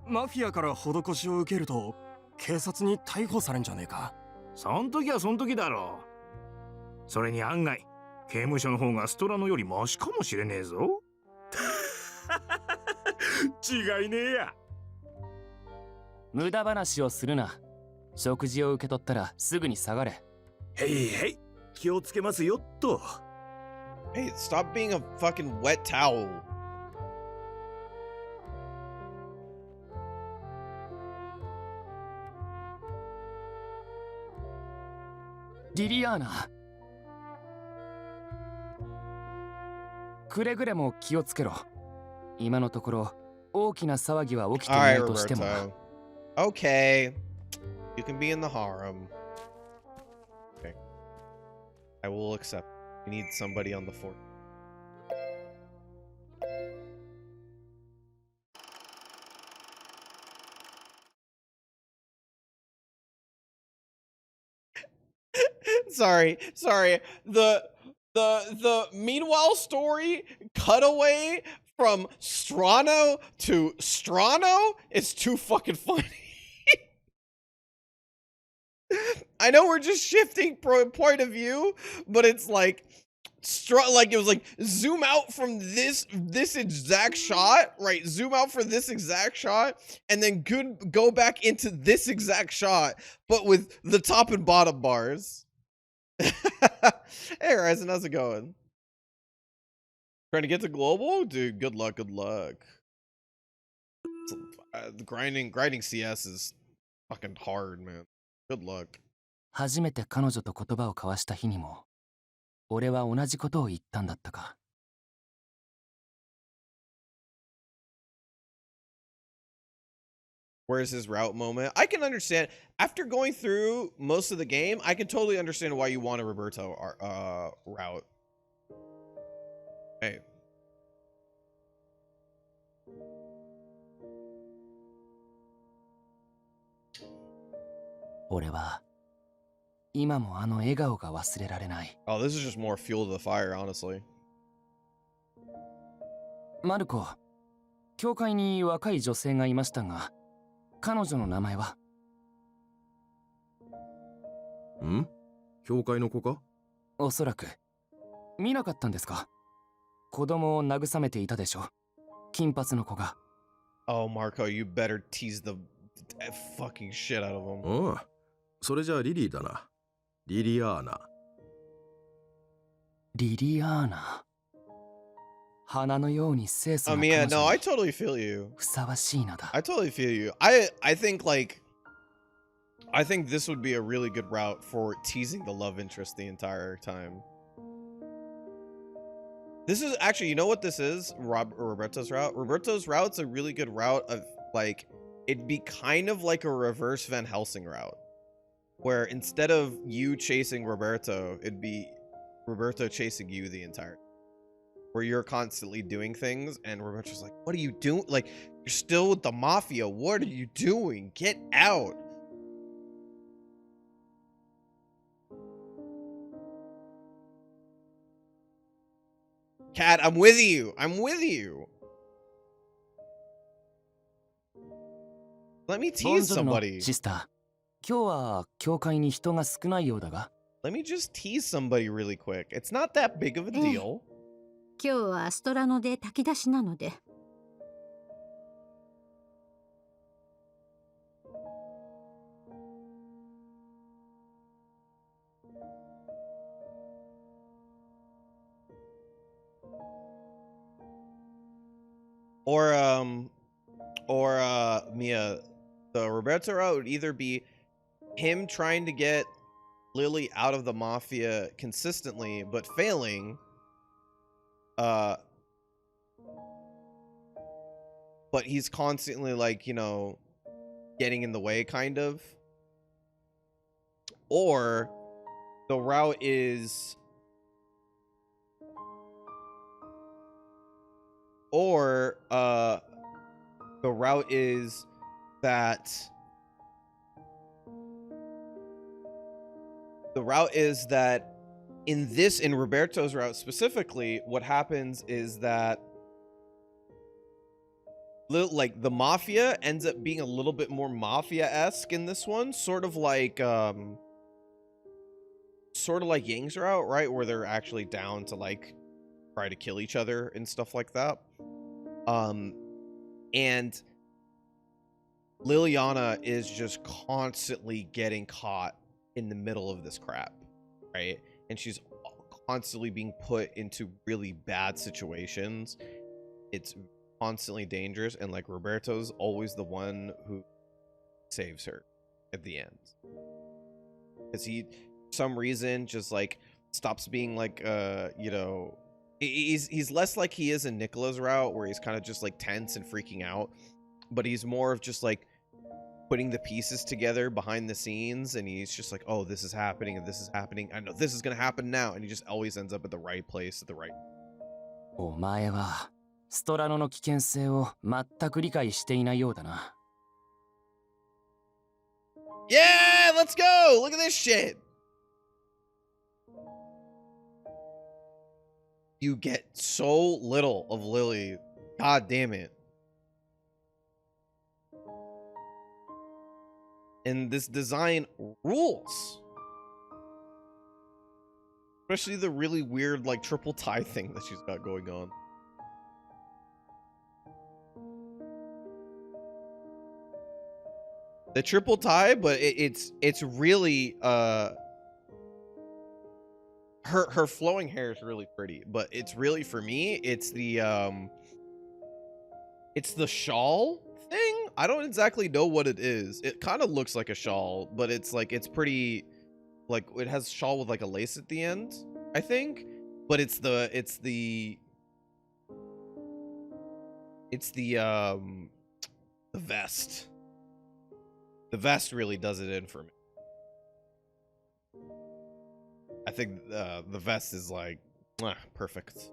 マフィアから施しを受けると警察に逮捕されんじゃねえか。そん時はそん時だろう。それに案外刑務所の方がストラノよりマシかもしれねえぞ。違いねえや。無駄話をするな。食事を受け取ったらすぐに下がれ。へいへい、気をつけますよっと。Hey, stop being a fucking wet towel. Liliana. くれぐれも気をつけろ。今のところ大きな騒ぎは起きていないとしても。Okay. You can be in the harem. Okay. I will accept. We need somebody on the fort. sorry. The meanwhile story cutaway from Strano to Strano is too fucking funny. I know we're just shifting point of view, but it's like it was like zoom out from this exact shot, right? Zoom out for this exact shot, and then go back into this exact shot, but with the top and bottom bars. Hey, Ryzen, how's it going? Trying to get to global? Dude, good luck. Grinding CS is fucking hard, man. Good luck. 初めて彼女と言葉を交わした日にも、俺は同じことを言ったんだったか。Where's his route moment? I can understand. After going through most of the game, I can totally understand why you want a Roberto route. Hey. Oh, this is just more fuel to the fire, honestly. マルコ、教会に若い女性がいましたが、彼女の名前は？ん？教会の子か？おそらく。見なかったんですか？子供を慰めていたでしょ。金髪の子が。Oh, Marco, you better tease the fucking shit out of him. おう、それじゃあリリーだな。リリアーナ。リリアーナ。花のように清楚な yeah, no, I totally feel you. ふさわしいのだ。I totally feel you. I think like I think this would be a really good route for teasing the love interest the entire time. This is actually, you know what this is? Roberto's route. Roberto's route's a really good route of like, it'd be kind of like a reverse Van Helsing route, where instead of you chasing Roberto, it'd be Roberto chasing you the entire, where you're constantly doing things and Roberto's like, what are you doing? Like, you're still with the mafia. What are you doing? Get out. Cat, I'm with you. I'm with you. Let me tease somebody. シスター、今日は教会に人が少ないようだが。Let me just tease somebody really quick. It's not that big of a deal. 今日はストラノで炊き出しなので。Or Mia, the Roberto route would either be him trying to get Lily out of the mafia consistently but failing, but he's constantly like, you know, getting in the way kind of. Or the route is the route is that in Roberto's route specifically, what happens is that like the mafia ends up being a little bit more mafia-esque in this one, sort of like Ying's route, right, where they're actually down to like try to kill each other and stuff like that. And Liliana is just constantly getting caught in the middle of this crap, right? And she's constantly being put into really bad situations. It's constantly dangerous, and like Roberto's always the one who saves her at the end, because he, for some reason, just like stops being like you know, he's less like he is in Nicola's route, where he's kind of just like tense and freaking out, but he's more of just like putting the pieces together behind the scenes, and he's just like, oh, this is happening and this is happening, I know this is gonna happen now, and he just always ends up at the right place at the right. お前はストラノの危険性を全く理解していないようだな。Yeah, let's go! Look at this shit! You get so little of Lily. God damn it. And this design rules. Especially the really weird, like, triple tie thing that she's got going on. The triple tie, but it's really her flowing hair is really pretty, but it's really, for me, it's the shawl thing. I don't exactly know what it is. It kind of looks like a shawl, but it's like, it's pretty, like, it has shawl with like a lace at the end, I think, but it's the vest. The vest really does it in for me. I think the vest is like perfect.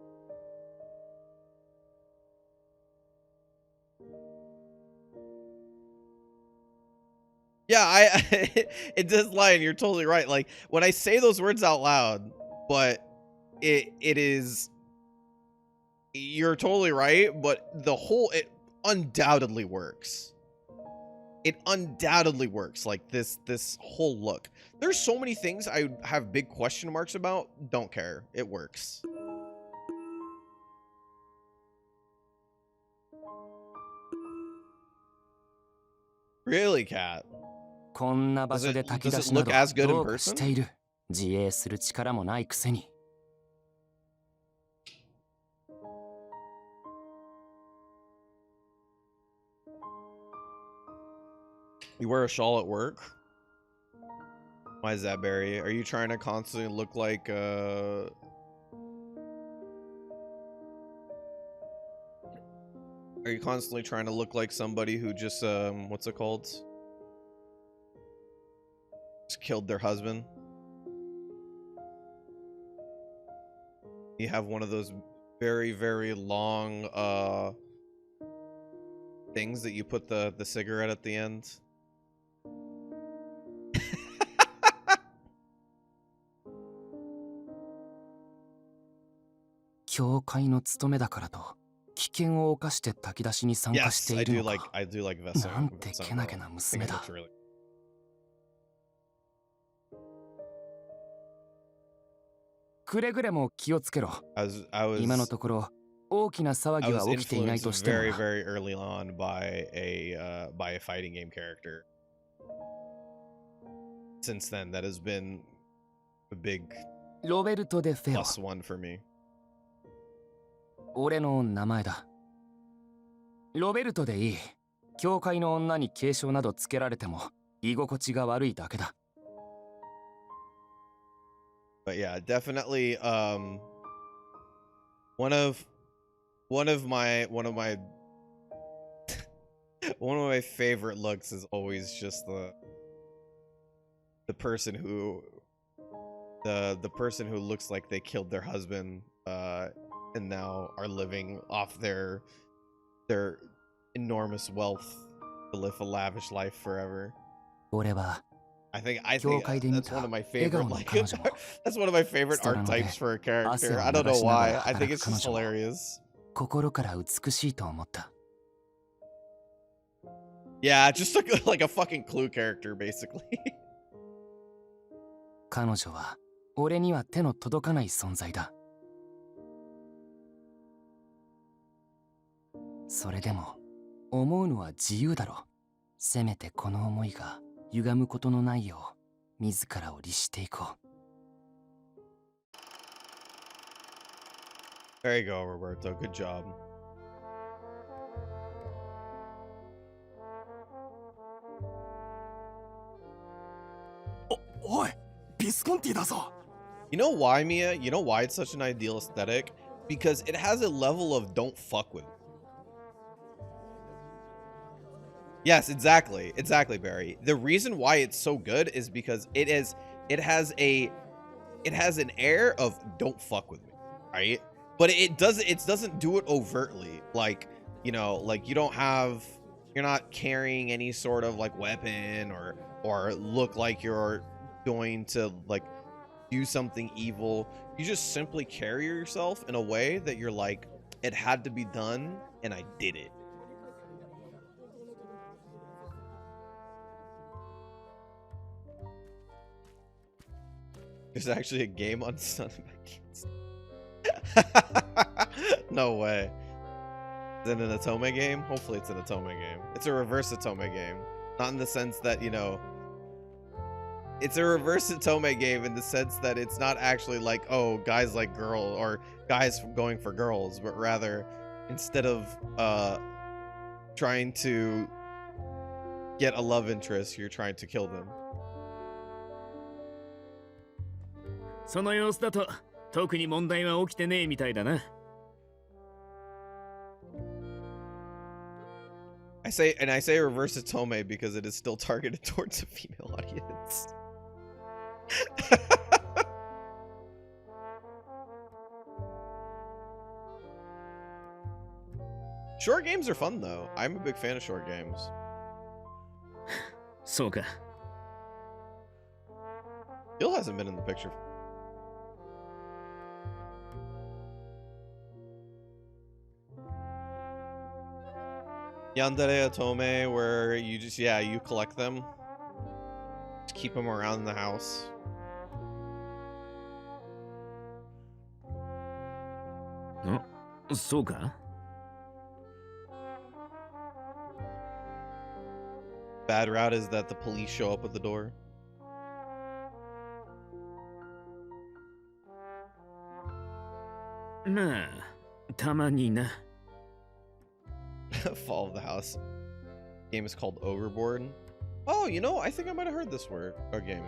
Yeah, it does lie, and you're totally right. Like, when I say those words out loud, but it is, you're totally right, but it undoubtedly works. It undoubtedly works, like this whole look. There's so many things I have big question marks about. Don't care. It works. Really, Cat? こんな場所で炊き出しなどどうかしている。自衛する力もないくせに。You wear a shawl at work? Why is that, Barry? Are you trying to constantly look like Are you constantly trying to look like somebody who just what's it called? Just killed their husband? You have one of those very, very long things that you put the cigarette at the end. 教会の務めだからと危険を冒して炊き出しに参加して Yes, いるのか。 I do like Vessel. なんてけなげな I think 娘 it だ。 looks really... くれぐれも気をつけろ。今のところ大きな騒ぎ I は was 起きていないと influenced しても very, な。 very early on by a fighting game character. Since then, that has been a big ロベルト・デ・フェ plus オ。 one for me. 俺の名前だ。ロベルトでいい。教会の女に継承などつけられても居心地が悪いだけだ。 But yeah, definitely one of my one of my favorite looks is always just the person who looks like they killed their husband and now are living off their enormous wealth to live a lavish life forever. 俺は I think that's one of my favorite that's one of my favorite archetypes for a character. I don't know why. I think it's just hilarious. 心から美しいと思った。 Yeah, just like a fucking Clue character, basically. 彼女は俺には手の届かない存在だ。それでも思うのは自由だろ。せめてこの思いが歪むことのないよう自らを律していこう。 There you go, Roberto. Good job. Oi, Visconti だぞ。 You know why, Mia? You know why it's such an ideal aesthetic? Because it has a level of don't fuck with me. Yes, exactly. Exactly, Barry. The reason why it's so good is because it has an air of don't fuck with me, right? But it doesn't do it overtly. Like, you know, like you're not carrying any sort of like weapon or look like you're going to like do something evil. You just simply carry yourself in a way that you're like, it had to be done and I did it. There's actually a game on Son of a No way. Is it an Atome game? Hopefully it's an Atome game. It's a reverse Atome game. Not in the sense that, you know, it's a reverse Atome game in the sense that it's not actually like, oh, guys like girls or guys going for girls, but rather instead of trying to get a love interest, you're trying to kill them. その様子だと特に問題は起きてねえみたいだな。I say reverse Atome because it is still targeted towards a female audience. Short games are fun though. I'm a big fan of short games. そうか。 Gil hasn't been in the picture. Yandere Atome, where you just, yeah, you collect them. Just keep them around the house. Oh, そうか? Bad route is that the police show up at the door. Nah, たまにな。 Fall of the House. Game is called Overboard. Oh, you know, I think I might have heard this word or game.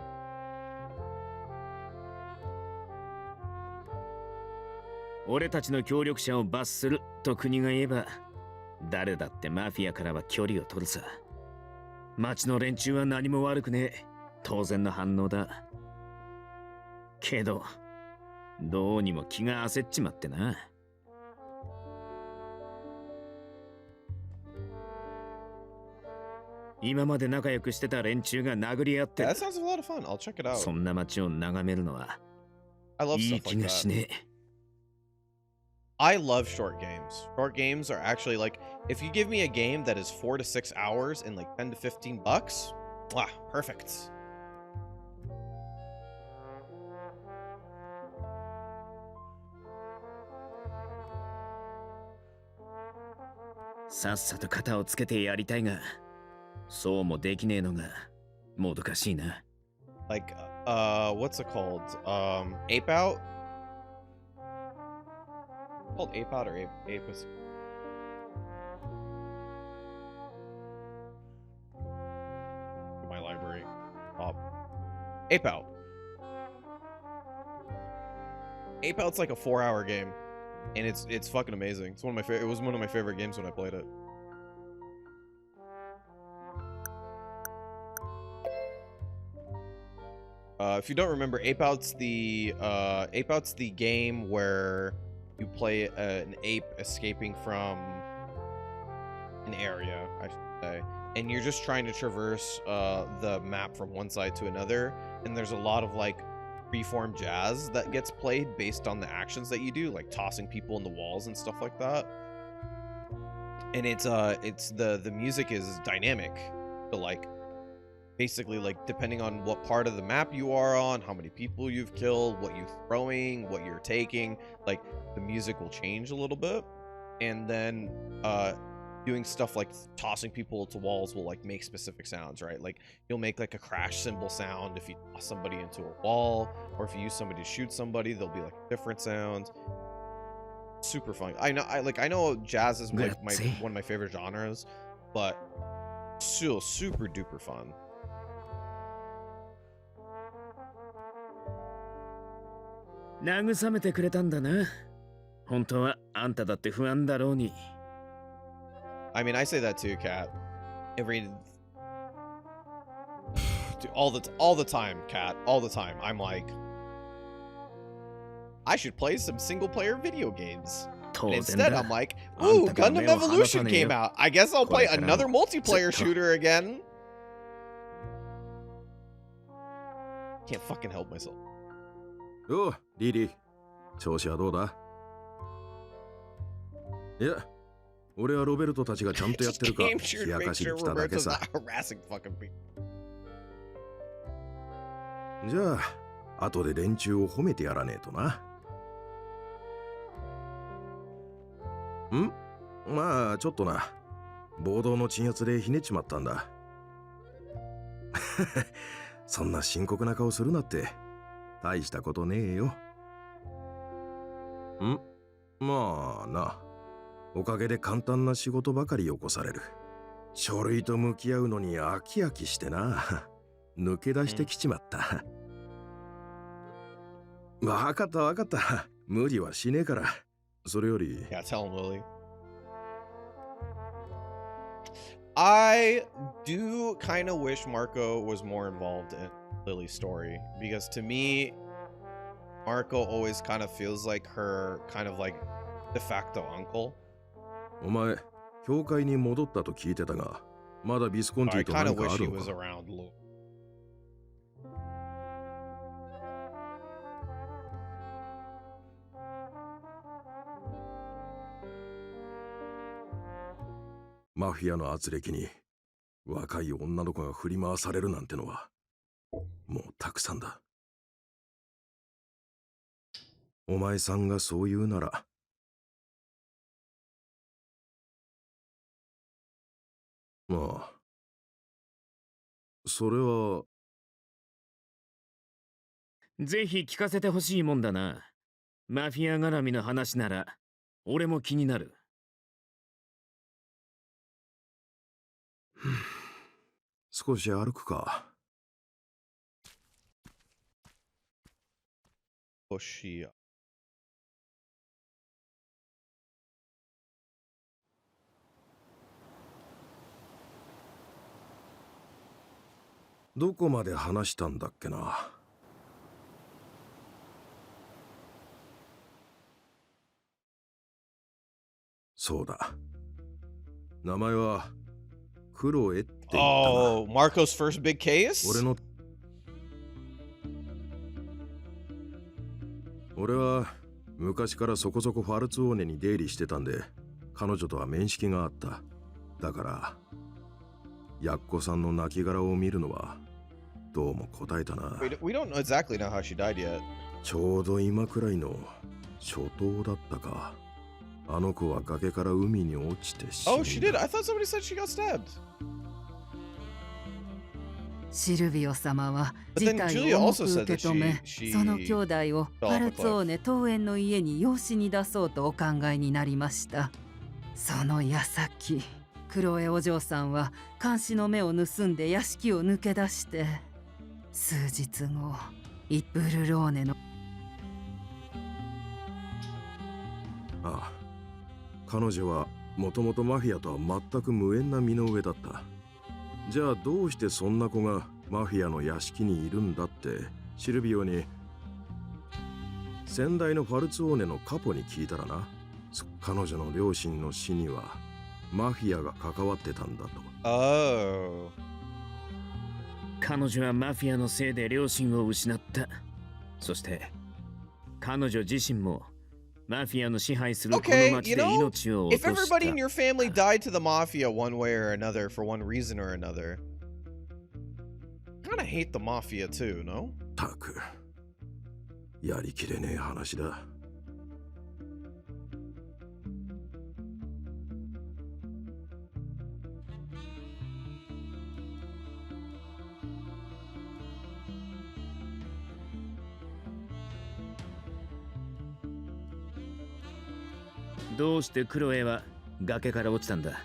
俺たちの協力者を罰すると国が言えば、誰だってマフィアからは距離を取るさ。町の連中は何も悪くねえ。当然の反応だ。けど、どうにも気が焦っちまってな。今まで仲良くしてた連中が殴り合ってる。 That sounds a lot of fun. I'll check it out. そんな街を眺めるのは I love いい stuff 気 like がし that. ねえ。I love short games. Short games are actually like, if you give me a game that is 4 to 6 hours and like 10 to 15 bucks, wow, perfect. さっさと肩をつけてやりたいが、そうもできねえのがもどかしいな。Like, what's it called? Ape Out? Called Ape Out or Ape was... My library. Ape Out. Ape Out's like a 4-hour game, and it's fucking amazing. It's one of my favorite. It was one of my favorite games when I played it. If you don't remember, Ape Out's the game where you play an ape escaping from an area, I should say, and you're just trying to traverse the map from one side to another, and there's a lot of like freeform jazz that gets played based on the actions that you do, like tossing people in the walls and stuff like that. And it's the music is dynamic, but like basically like depending on what part of the map you are on, how many people you've killed, what you're throwing, what you're taking, like the music will change a little bit. And then doing stuff like tossing people to walls will like make specific sounds, right? Like you'll make like a crash cymbal sound if you toss somebody into a wall, or if you use somebody to shoot somebody, there'll be like a different sound. Super fun. I know jazz is like one of my favorite genres, but still super duper fun. 慰めてくれたんだな。本当はあんただって不安だろうに。I mean, I say that too, Kat. Every dude, all the time, Kat. All the time. I'm like, I should play some single player video games. And instead, I'm like, ooh, Gundam Evolution came out. I guess I'll play another multiplayer shooter again. Can't fucking help myself. おう、リリー。調子はどうだ？いや、俺はロベルトたちがちゃんとやってるか冷やかしに来ただけさ。じゃあ、後で連中を褒めてやらねえとな。ん？まあ、ちょっとな。暴動の鎮圧でひねっちまったんだ。そんな深刻な顔するなって。大したことねえよ。まあな。おかげで簡単な仕事ばかりよこされる。書類と向き合うのに飽き飽きしてな。抜け出してきちまった。わかったわかった。無理はしねえから。それより。Yeah, tell him, Lily. I do kind of wish Marco was more involved in Lily's story, because to me, Marco always kind of feels like her kind of like de facto uncle. お前、教会に戻ったと聞いてたが、まだビスコンティと何かあるのか？マフィアの圧力に若い女の子が振り回されるなんてのはもうたくさんだ。お前さんがそう言うなら。まあ、それは。ぜひ聞かせてほしいもんだな。マフィア絡みの話なら俺も気になる。少し歩くか。星や。どこまで話したんだっけな。そうだ。名前はクロエって言ったな。Oh, Marco's first big case? 俺は昔からそこそこファルツォーネに出入りしてたんで、彼女とは面識があった。だからヤッコさんの亡骸を見るのはどうも答えたな。We don't exactly know how she died yet. ちょうど今くらいの初冬だったか。あの子は崖から海に落ちて死んだ。Oh, she did. I thought somebody said she got stabbed. シルビオ様は But 事 then 態 Julia を also 重く said 受 that け止め、 she その兄弟をフ fell ァ off ル a ツォー cliff. ネ桃園の家に養子に出そうとお考えになりました。その矢先、クロエお嬢さんは監視の目を盗んで屋敷を抜け出して、数日後、イプルローネのああ、彼女はもともとマフィアとは全く無縁な身の上だった。じゃあどうしてそんな子がマフィアの屋敷にいるんだってシルビオに先代のファルツォーネのカポに聞いたらな、彼女の両親の死にはマフィアが関わってたんだと。Oh. 彼女はマフィアのせいで両親を失った。そして彼女自身もマフィアの支配するこの Okay, 町 you で know, 命を落 if とした。 everybody in your family died to the mafia one way or another for one reason or another, kind of hate the mafia too, no? たく、やりきれねえ話だ。どうしてクロエは崖から落ちたんだ？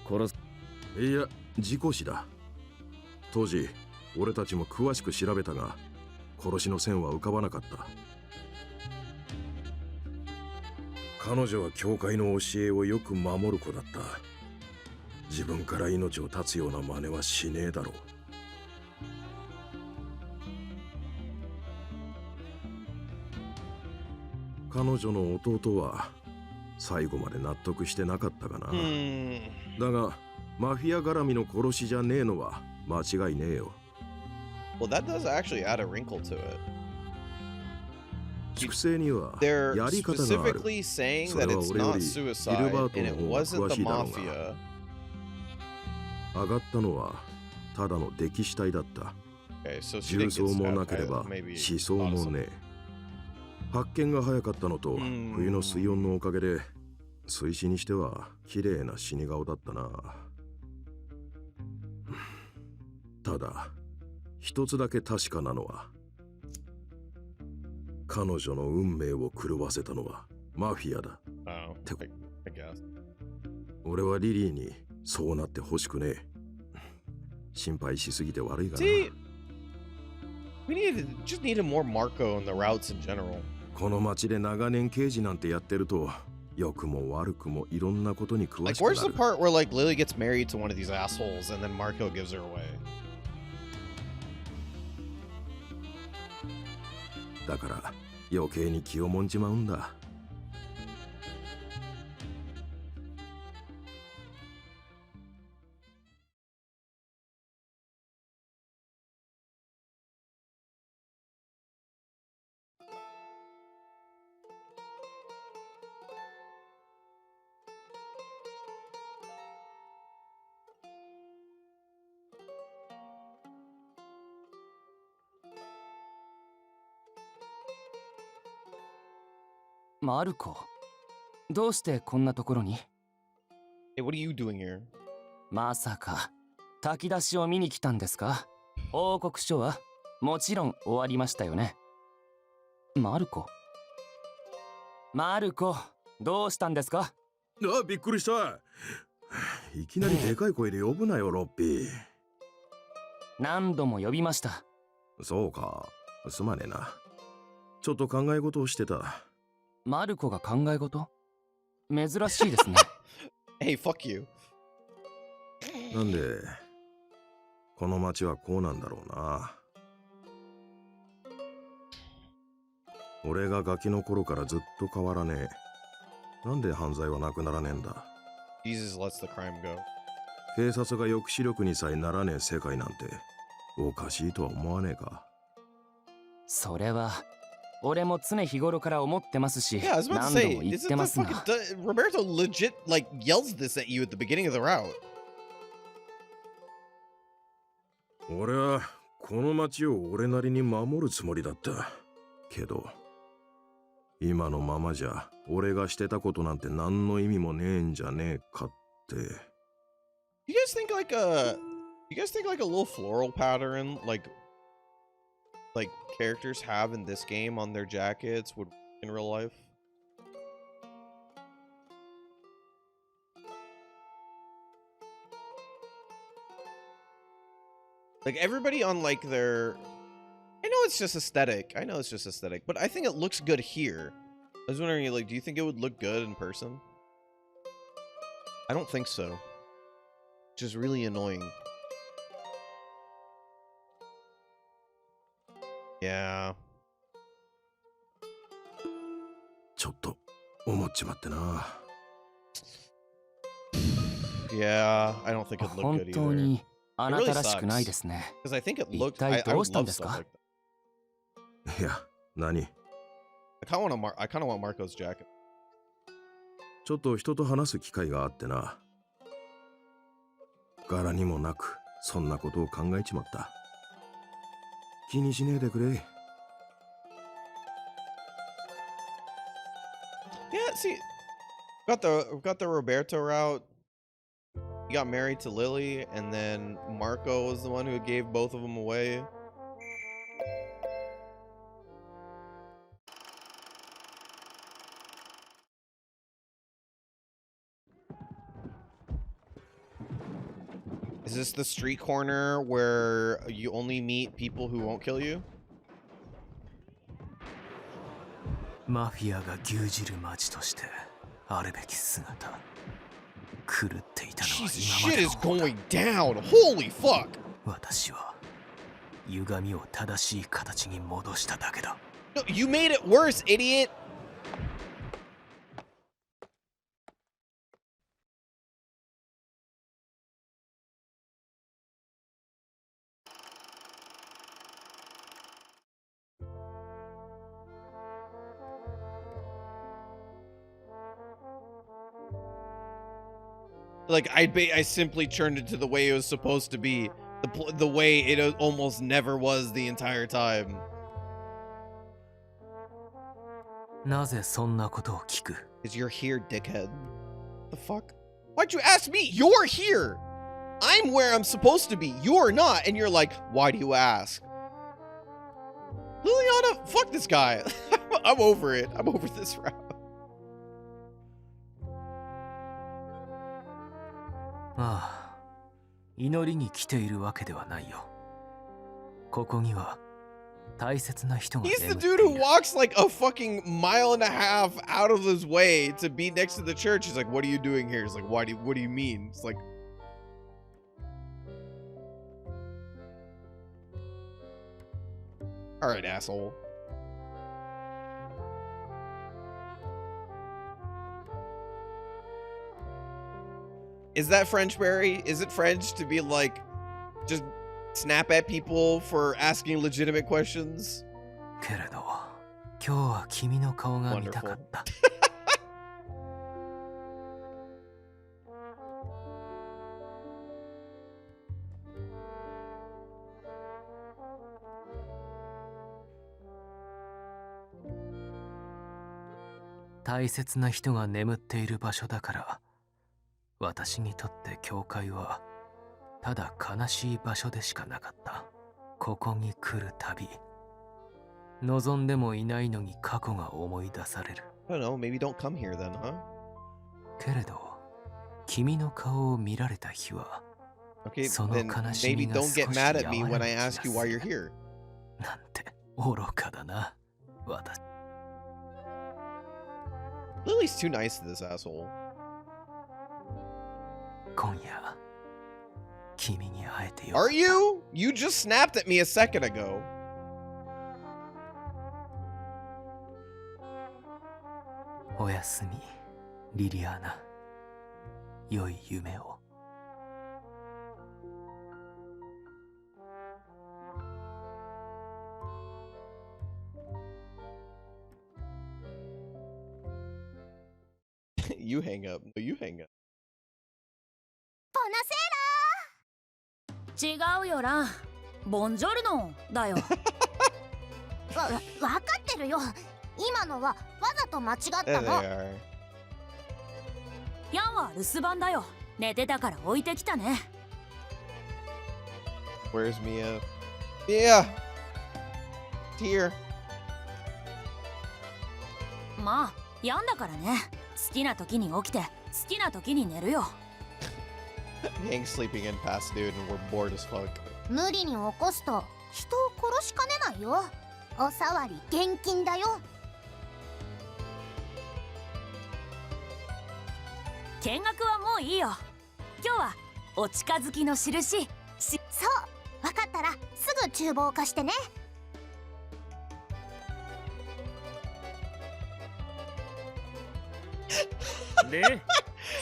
殺す。いや、事故死だ。当時俺たちも詳しく調べたが殺しの線は浮かばなかった。彼女は教会の教えをよく守る子だった。自分から命を絶つような真似はしねえだろう。彼女の弟は最後まで納得してなかったかな。だがマフィア絡みの殺しじゃねえのは間違いねえよ。Well, that does actually add a wrinkle to it. 粛清には They're やり方がある。 specifically saying それ that は it's 俺よ not りギル suicide バー and ト it の方が wasn't 詳 the しいだろう mafia. が、上がったのはただの溺死体だった。 Okay, so she 重 didn't 装 get も stabbed なけれ by ば maybe 死相もねえ。発見が早かったのと冬の水温のおかげで水死にしては綺麗な死に顔だったな。ただ一つだけ確かなのは、彼女の運命を狂わせたのはマフィアだ。 Oh, I guess. 俺はリリーにそうなってほしくねえ。心配しすぎて悪いがな。 See, just needed more Marco in the routes in general. この町で長年刑事なんてやってると良くも悪くもいろんなことに詳 Like, しくな where's the る。 part where like Lily gets married to one of these assholes and then Marco gives her away? だから余計に気をもんじまうんだ。マルコ、どうしてこんなところに？ Hey, what are you doing here? まさか炊き出しを見に来たんですか？報告書はもちろん終わりましたよね。マルコ、どうしたんですか？あ、びっくりした。いきなりでかい声で呼ぶなよ、ロッピー。何度も呼びました。そうか、すまねえな。ちょっと考え事をしてた。マルコが考え事？珍しいですね。Hey, fuck you. なんでこの町はこうなんだろうな。俺がガキの頃からずっと変わらねえ。なんで犯罪はなくならねえんだ。 Jesus lets the crime go. 警察が抑止力にさえならねえ世界なんておかしいとは思わねえか。それは俺も常日頃から思ってますし、 Yeah, I was about to 何度 say, も言っ isn't てま the すが、 fucking Roberto legit like yells this at you at the beginning of the route? 俺はこの町を俺なりに守るつもりだったけど、今のままじゃ俺がしてたことなんて何の意味もねえんじゃねえかって。 You guys think like a little floral pattern like characters have in this game on their jackets would work in real life? Like everybody on like their, I know it's just aesthetic. I know it's just aesthetic, but I think it looks good here. I was wondering, like, do you think it would look good in person? I don't think so. Which is really annoying. Yeah. ちょっと思っちまってな。 Yeah, I don't think it'd look 本 good 当 either. にあ It な really たらしくないで sucks. すね。 Because I think it 一 looked, 体 I どう would したん love です stuff か？ like that. いや、何？ I kind of want Marco's jacket. ちょっと人と話す機会があってな。柄にもなくそんなことを考えちまった。気にしねえでくれ。 Yeah, see, got the Roberto route. He got married to Lily, and then Marco was the one who gave both of them away. Is this the street corner where you only meet people who won't kill you? マフィアが牛耳る街としてあるべき姿。狂っていたのは Jesus, 今ま shit で is の方だ。 going down. Holy fuck. 私は歪みを正しい形に戻しただけだ。 No, you made it worse, idiot. Like I simply turned it to the way it was supposed to be, the way it almost never was the entire time. なぜそんなことを聞く？ Cause you're here, dickhead. The fuck? Why'd you ask me? You're here. I'm where I'm supposed to be. You're not, and you're like, why do you ask? Liliana, fuck this guy. I'm over it. I'm over this route. ああ、祈りに来ているわけではないよ。ここには大切な人が He's 眠 the ってい dude る。 who walks like a fucking mile and a half out of his way to be next to the church. He's like, what are you doing here? He's like, what do you mean? It's like, all right, asshole. Is that French, Barry? Is it French to be like, just snap at people for asking legitimate questions? けれど、今日は君の顔が見たかった。大切な人が眠っている場所だから、私にとって教会はただ悲しい場所でしかなかった。ここに来るたび、望んでもいないのに過去が思い出される。I don't know, maybe don't come here then, huh? けれど、君の顔を見られた日は、 Okay, その then 悲し maybe みが少 don't し get 和 mad ら at me ぐ when 気 I が ask す you る。 why you're here. なんて愚かだな、私。Lily's too nice to this asshole. 今夜、君に会えてよ。 Are you? You just snapped at me a second ago. おやすみ、リリアーナ。良い夢を。You hang up. No, you hang up. ボナセーラー。違うよラン。ボンジョルノだよ。わかってるよ。今のはわざと間違ったの。 There they are. ヤンは留守番だよ。寝てたから置いてきたね。 Where's Mia? Mia! Here. まあ、ヤンだからね。好きな時に起きて、好きな時に寝るよ。Hank's sleeping in past, dude, and we're bored as fuck. 無理に起こすと人を殺しかねないよ。おさわり厳禁だよ。見学はもういいよ。今日はお近づきの印。そう、分かったらすぐ厨房化してね。で、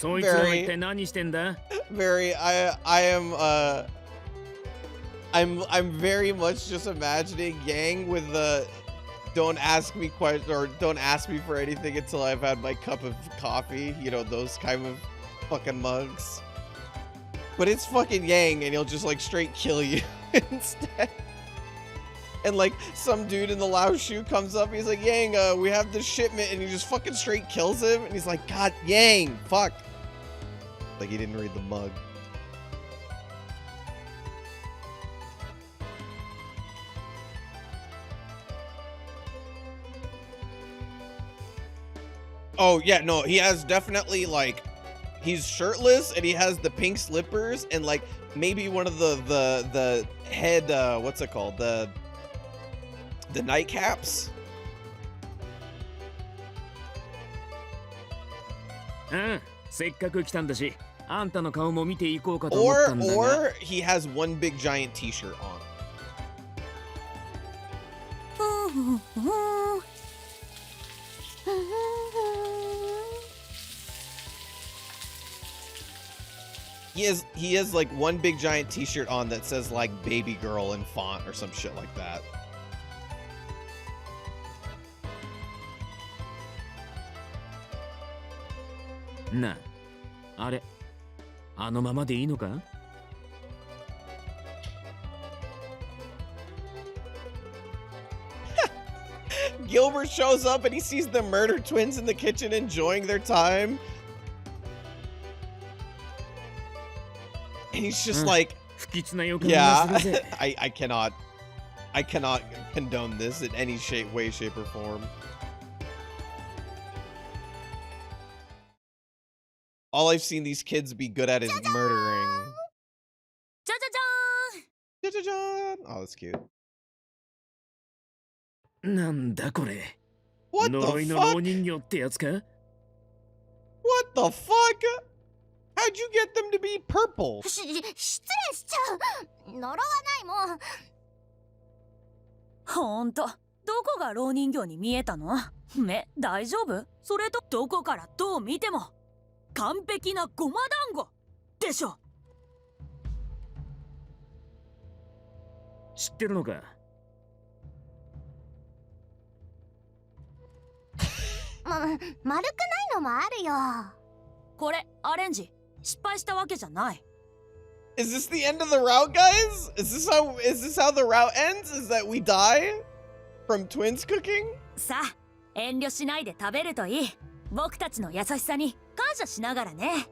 そいつらは一体何してんだ? Very, I'm very much just imagining Yang with the don't ask me questions or don't ask me for anything until I've had my cup of coffee, you know, those kind of fucking mugs. But it's fucking Yang and he'll just like straight kill you instead. And like some dude in the Lao shoe comes up, he's like, Yang, we have this shipment, and he just fucking straight kills him, and he's like, God, Yang, fuck. Like he didn't read the mug. Oh yeah, no, he has definitely like, he's shirtless and he has the pink slippers and like maybe one of the head, what's it called? The nightcaps. せっかく来たんだし、あんたの顔も見ていこうかと思ったんだが。 Or he has one big giant t-shirt on. He has like one big giant t-shirt on that says like baby girl in font or some shit like that. なあ、あれ、あのままでいいのか? Gilbert shows up and he sees the murder twins in the kitchen enjoying their time. And he's just like, yeah, I cannot condone this in any way, shape, or form. All I've seen these kids be good at is murdering. Oh, that's cute. なんだこれ? What the呪いの老人形ってやつか? What the fuck? How'd you get them to be purple? 失礼しちゃう。呪わないもん。ほんと、どこが老人形に見えたの？目大丈夫？それとどこからどう見ても完璧なごま団子でしょ。知ってるのか? 丸くないのもあるよ。これアレンジ失敗したわけじゃない。 Is this the end of the route, guys? Is this how the route ends? Is that we die from twins cooking? さあ、遠慮しないで食べるといい。僕たちの優しさに感謝しながらね。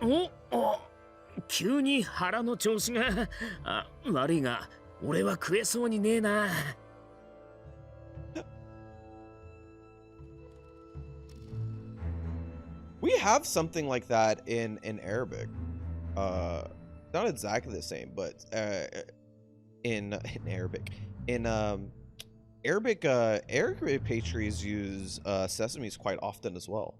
お、急に腹の調子が。あ、悪いが、俺は食えそうにねえな。We have something like that in Arabic. Not exactly the same, but in Arabic. In Arabic pastries use sesames quite often as well.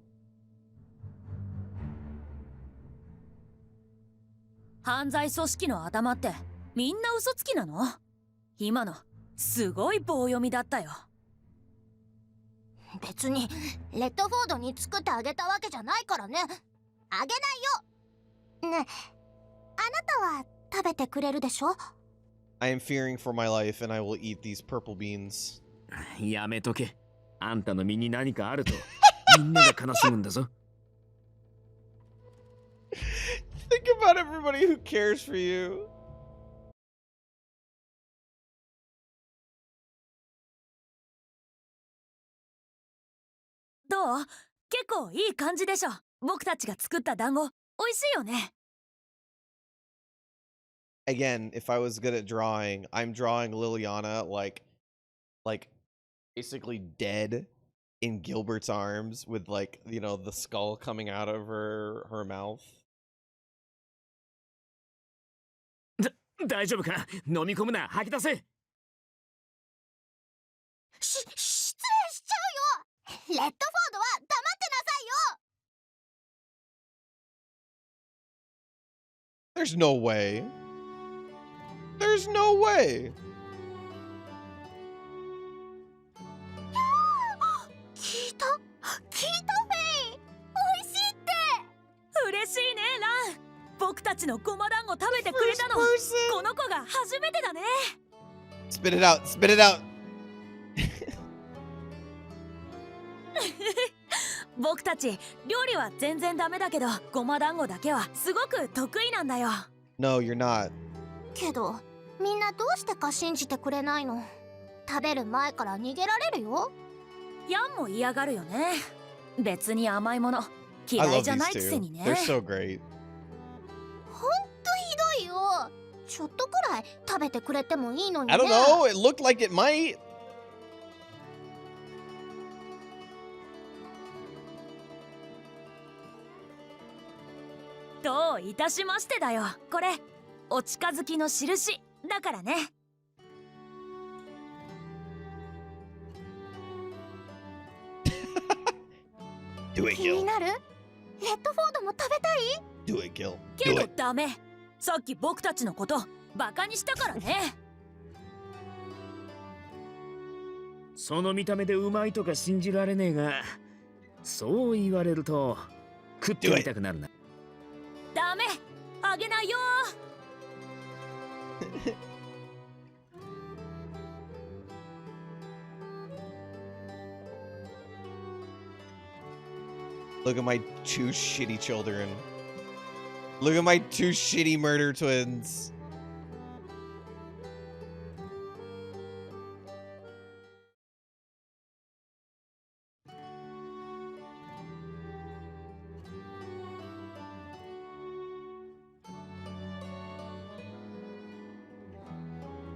犯罪組織の頭ってみんな嘘つきなの？今のすごい棒読みだったよ。別にレッドフォードに作ってあげたわけじゃないからね。あげないよ。ねえ、あなたは食べてくれるでしょ？ I am fearing for my life and I will eat these purple beans. やめとけ。あんたの身に何かあるとみんなが悲しむんだぞ。Think about everybody who cares for you. どう？結構いい感じでしょ。僕たちが作った団子、美味しいよね。Again, if I was good at drawing, I'm drawing Liliana like basically dead in Gilbert's arms with like, you know, the skull coming out of her mouth. 大丈夫か？飲み込むな、吐き出せ。失礼しちゃうよ。レッドフォードは黙ってなさいよ。 There's no way. There's no way. 聞いたフェイ。美味しいって。嬉しいね、ラン。僕たちのごま団子食べてくれたの。この子が初めてだね。Spit it out. Spit it out. 僕たち料理は全然ダメだけど、ごま団子だけはすごく得意なんだよ。 No, you're not. けどみんなどうしてか信じてくれないの？食べる前から逃げられるよ。ヤンも嫌がるよね。別に甘いもの I 嫌 love いじゃ these ないくせ two. にね。 They're so great. ほんとひどいよ。ちょっとくらい食べてくれてもいいのにね。 I don't know. It looked like it might. どういたしましてだよ。これお近づきの印だからね。Do it, 気に Gil. なる？レッドフォードも食べたい？ Do it, Gil. け Do ど it. ダメ。さっき僕たちのことバカにしたからね。その見た目でうまいとか信じられねえが、そう言われると食ってみたくなるな。ダメ、あげないよ。Look at my two shitty children. Look at my two shitty murder twins.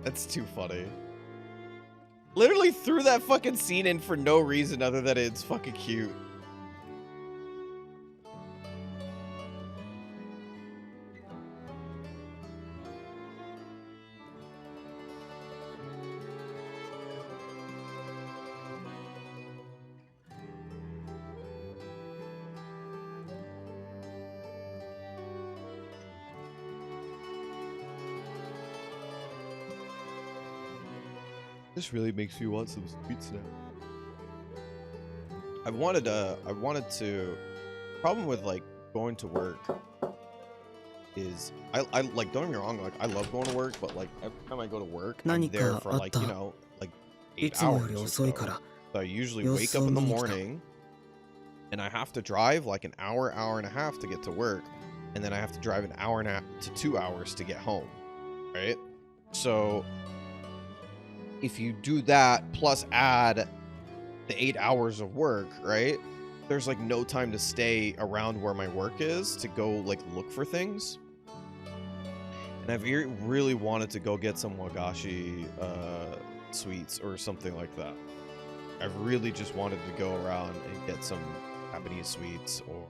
That's too funny. Literally threw that fucking scene in for no reason other than it's fucking cute. This really makes me want some sweets now. I wanted to problem with like going to work is I like, don't get me wrong, like I love going to work, but like every time I go to work I'm there for like, you know, like 8 hours or so. So I usually wake up in the morning and I have to drive like an hour and a half to get to work, and then I have to drive an hour and a half to 2 hours to get home, right? So if you do that plus add the 8 hours of work, right, there's like no time to stay around where my work is to go like look for things. And I've really wanted to go get some wagashi sweets or something like that. I've really just wanted to go around and get some Japanese sweets or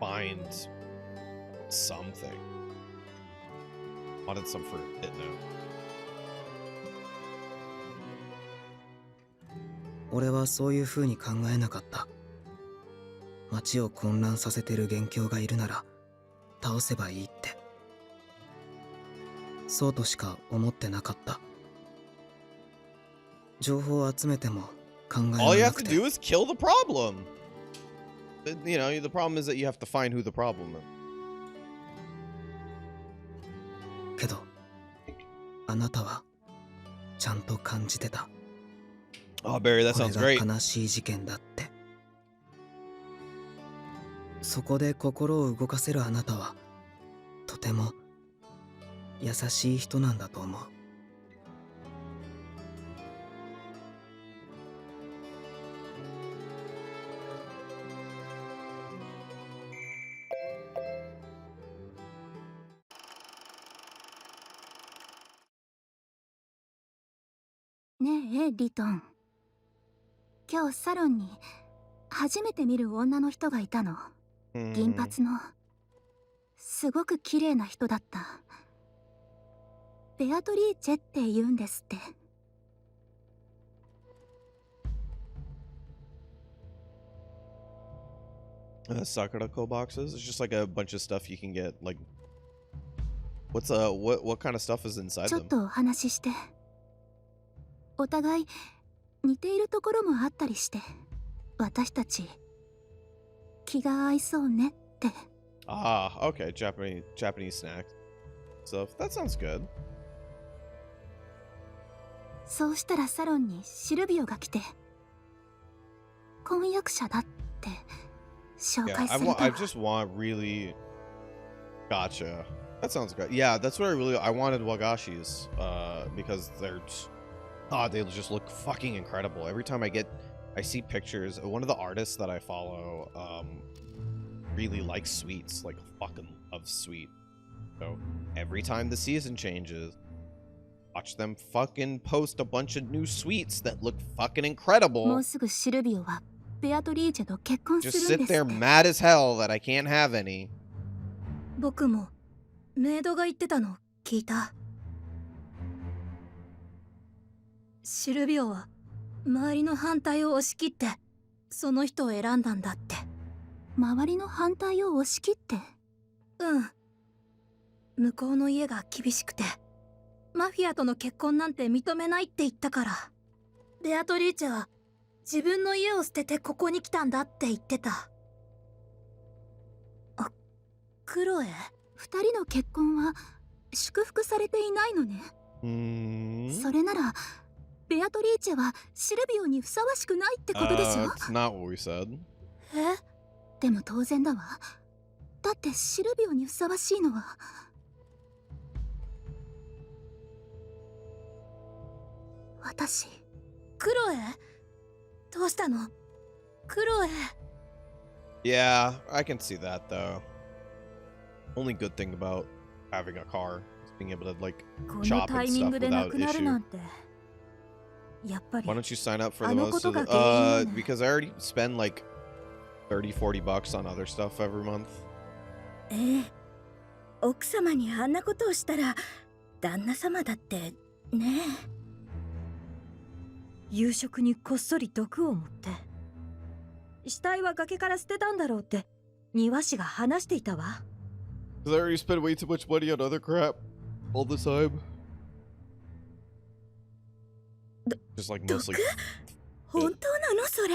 find something. Wanted some for it now. 俺はそういう風に考えなかった。街を混乱させてる元凶がいるなら倒せばいいって。そうとしか思ってなかった。情報を集めても考え All you な have く to て。 do is kill the problem. You know, the problem is that you have to find who the problem is. けど、あなたはちゃんと感じてた。Oh, Barry, that これ sounds が great. 悲しい事件だって。そこで心を動かせるあなたはとても優しい人なんだと思う。ねえリトン、今日サロンに初めて見る女の人がいたの。銀髪のすごく綺麗な人だった。ベアトリーチェって言うんですって。Sakurako boxes. It's just like a bunch of stuff you can get. Like, what kind of stuff is inside ちょっ them? とお話しして。お互い似ているところもあったりして、私たち気が合いそうねって。Ah, okay. Japanese snacks stuff. That sounds good. そうしたらサロンにシルビオが来て、婚約者だって紹 Yeah, 介された I わ。 just want really. Gotcha. That sounds good. Yeah, that's what I wanted wagashis. Because they just look fucking incredible. Every time I see pictures. One of the artists that I follow, really likes sweets, like fucking loves sweet. So every time the season changes, watch them fucking post a bunch of new sweets that look fucking も incredible. うすぐシルビオはベアトリーチェと結婚す Just るん sit ですっ there て。 mad as hell that I can't have any. 僕もメイドが言ってたの聞いた。シルビオは周りの反対を押し切ってその人を選んだんだって。周りの反対を押し切って？うん。向こうの家が厳しくてマフィアとの結婚なんて認めないって言ったから、ベアトリーチェは自分の家を捨ててここに来たんだって言ってた。あ、クロエ？二人の結婚は祝福されていないのね。それならベアトリーチェはシルビオにふさわしくないってことでしょ？ It's not what we said. え？でも当然だわ。だってシルビオにふさわしいのは私。クロエ？どうしたの？クロエ。 Yeah, I can see that though. Only good thing about having a car is being able to like この shop タ and イミン stuff グでな without くなるな issue. んて。やっぱり Why don't you sign up for the あの most こと of が the 原因よね。 because I already spend like 30-40 bucks on other stuff every month. ええ、奥様にあんなことをしたら旦那様だってねえ。夕食にこっそり毒を持って死体は崖から捨てたんだろうって庭師が話していたわ。 Because I already spend way too much money on other crap all the time. Just like mostly. 本当なのそれ？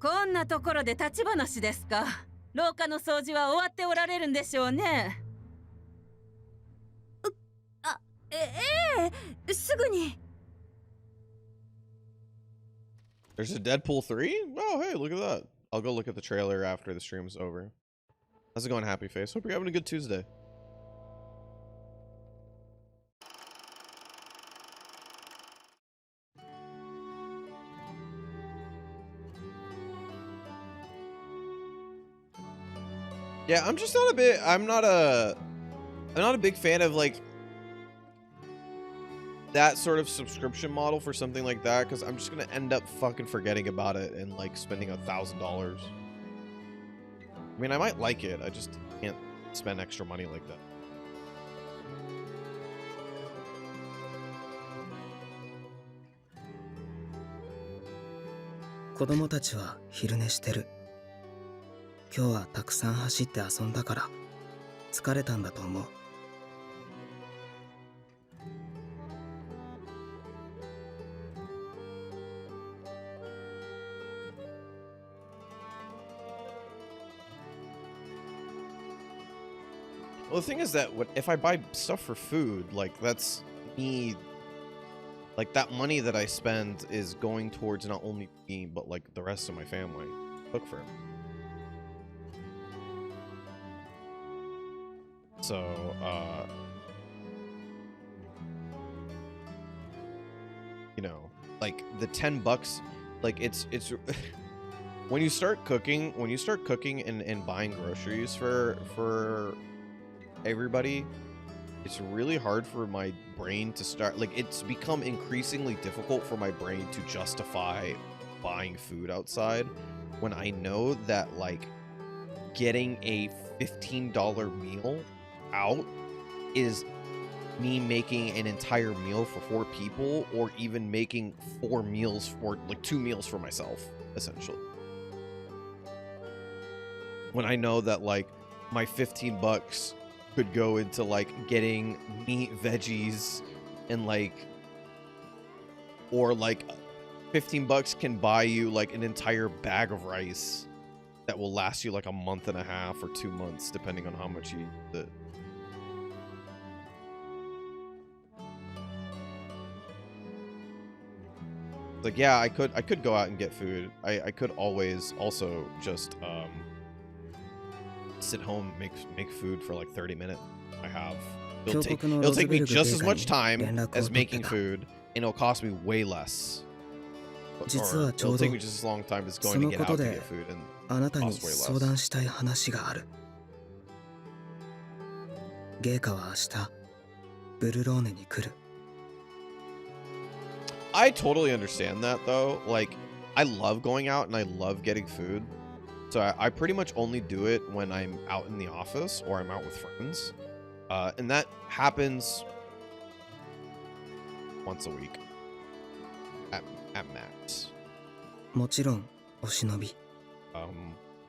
こんなところで立ち話ですか？廊下の掃除は終わっておられるんでしょうね。あ、ええ、すぐに。 There's a Deadpool 3? Oh, hey, look at that. I'll go look at the trailer after the stream's over. How's it going, Happy Face? Hope you're having a good Tuesday. Yeah, I'm just not a bit. I'm not a big fan of like that sort of subscription model for something like that, because I'm just gonna end up fucking forgetting about it and like spending $1,000. I mean, I might like it. I just can't spend extra money like that. 子供たちは昼寝してる。今日はたくさん走って遊んだから疲れたんだと思う。Well, the thing is that if I buy stuff for food, like that's me, like that money that I spend is going towards not only me but like the rest of my family. Cook for him. So, you know, like the $10, like it's when you start cooking and buying groceries for everybody, it's really hard for my brain to start, like it's become increasingly difficult for my brain to justify buying food outside when I know that like getting a $15 meal out is me making an entire meal for 4 people, or even making 4 meals for like 2 meals for myself, essentially. When I know that like my $15 could go into like getting meat, veggies, and like, or like $15 can buy you like an entire bag of rice that will last you like a month and a half or 2 months, depending on how much you eat it. Like, yeah, I could go out and get food. I could always also just sit home, make food for like 30 minutes. It'll take me just as much time as making food, and it'll cost me way less. Or it'll take me just as long time as going to get out to get food, and あなたに cost way 相 less. 談したい話がある。ゲイカは明日ブルローネに来る。I totally understand that though. Like, I love going out and I love getting food. So I pretty much only do it when I'm out in the office or I'm out with friends. And that happens once a week at max. もちろんお忍び。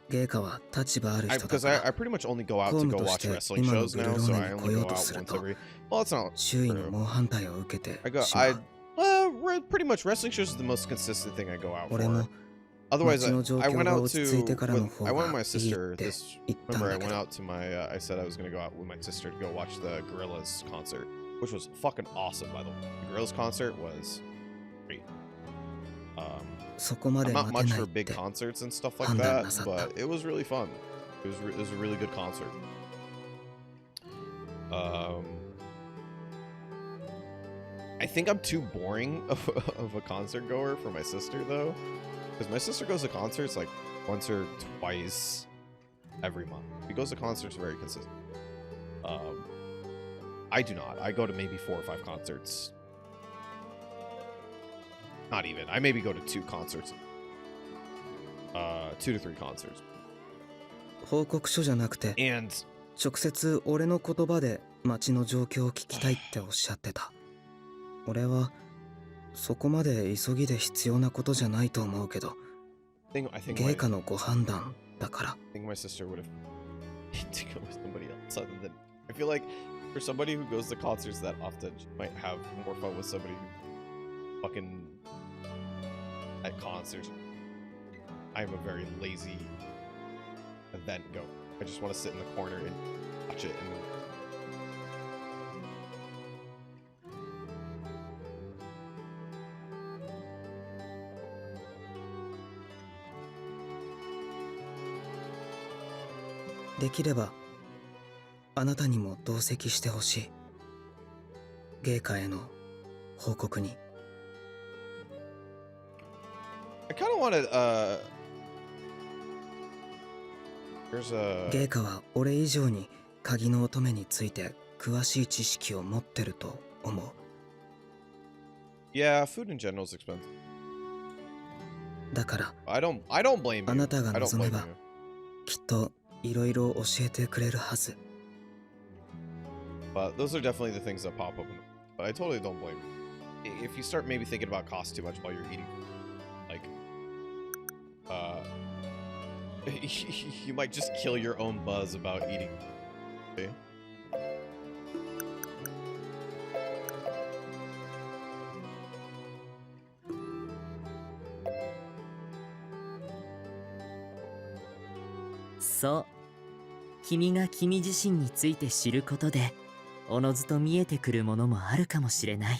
ゲイカは立場ある人だ Because から I pretty much only go out 公 to 務 go とし watch て wrestling 今の shows ブル now, ロ so ー I ネに only 来よ go うと out する once と every. Well, that's not 周囲の true. 猛反対を受けて I しまう。 pretty much wrestling shows is the most consistent thing I go out 俺 for. も Otherwise, 街の状 I 況 went が out 落ち着いてからの to 方 I went with が my いい sister って this 言ったん remember だ I け went ど out to my I said I was gonna go out with my sister to go watch the Gorillaz concert, which was fucking awesome, by the way. The Gorillaz concert was great. そこま I'm で not 待て much ない for っ big て concerts and stuff like 判断 that, なさった。 but it was really fun. It was a really good concert. I think I'm too boring of a concert goer for my sister though, because my sister goes to concerts like once or twice every month. She goes to concerts very consistent. I do not. I go to maybe 4 or 5 concerts. Not even. I maybe go to 2 concerts. 2 to 3 concerts. 報告書じゃなくて And 直接俺の言葉で街の状況を聞きたいっておっしゃってた。俺はそこまで急ぎで必要なことじゃないと思うけど、 I think ゲイカのご判断だから。 I think my sister would have to go with somebody else other than. I feel like for somebody who goes to concerts that often, she might have more fun with somebody who fucking at concerts. I'm a very lazy event go. I just want to sit in the corner and watch it. Andできればあなたにも同席してほしい。ゲイカへの報告に。 I kind of wanted. There's a. ゲイカは俺以上に鍵の乙女について詳しい知識を持ってると思う。 Yeah, food in general is expensive. だから I don't blame you. あなたが I don't 望め blame ば you. きっといろいろ教えてくれるはず。 But those are definitely the things that pop up. But I totally don't blame you. If you start maybe thinking about cost too much while you're eating, like, you might just kill your own buzz about eating. そう。君が君自身について知ることで、おのずと見えてくるものもあるかもしれない。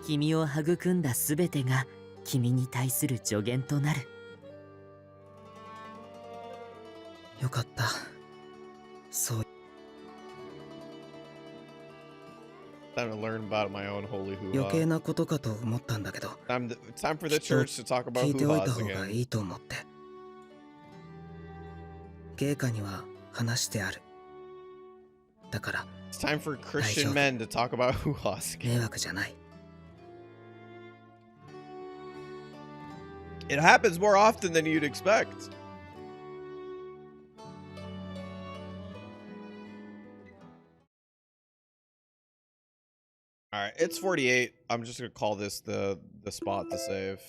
君を育んだすべてが君に対する助言となる。よかった。そう。Time to learn about my own holy 余計 hoo-ha. なことかと思ったんだけど。Time for the きっと church to talk about 聞いておいた hoo-has 方が again. いいと思って。陛下には話してある。だから。It's time for Christian men to talk about hoo-has 迷 again. 惑じゃない。It happens more often than you'd expect. All right, it's 48. I'm just gonna call this the spot to save.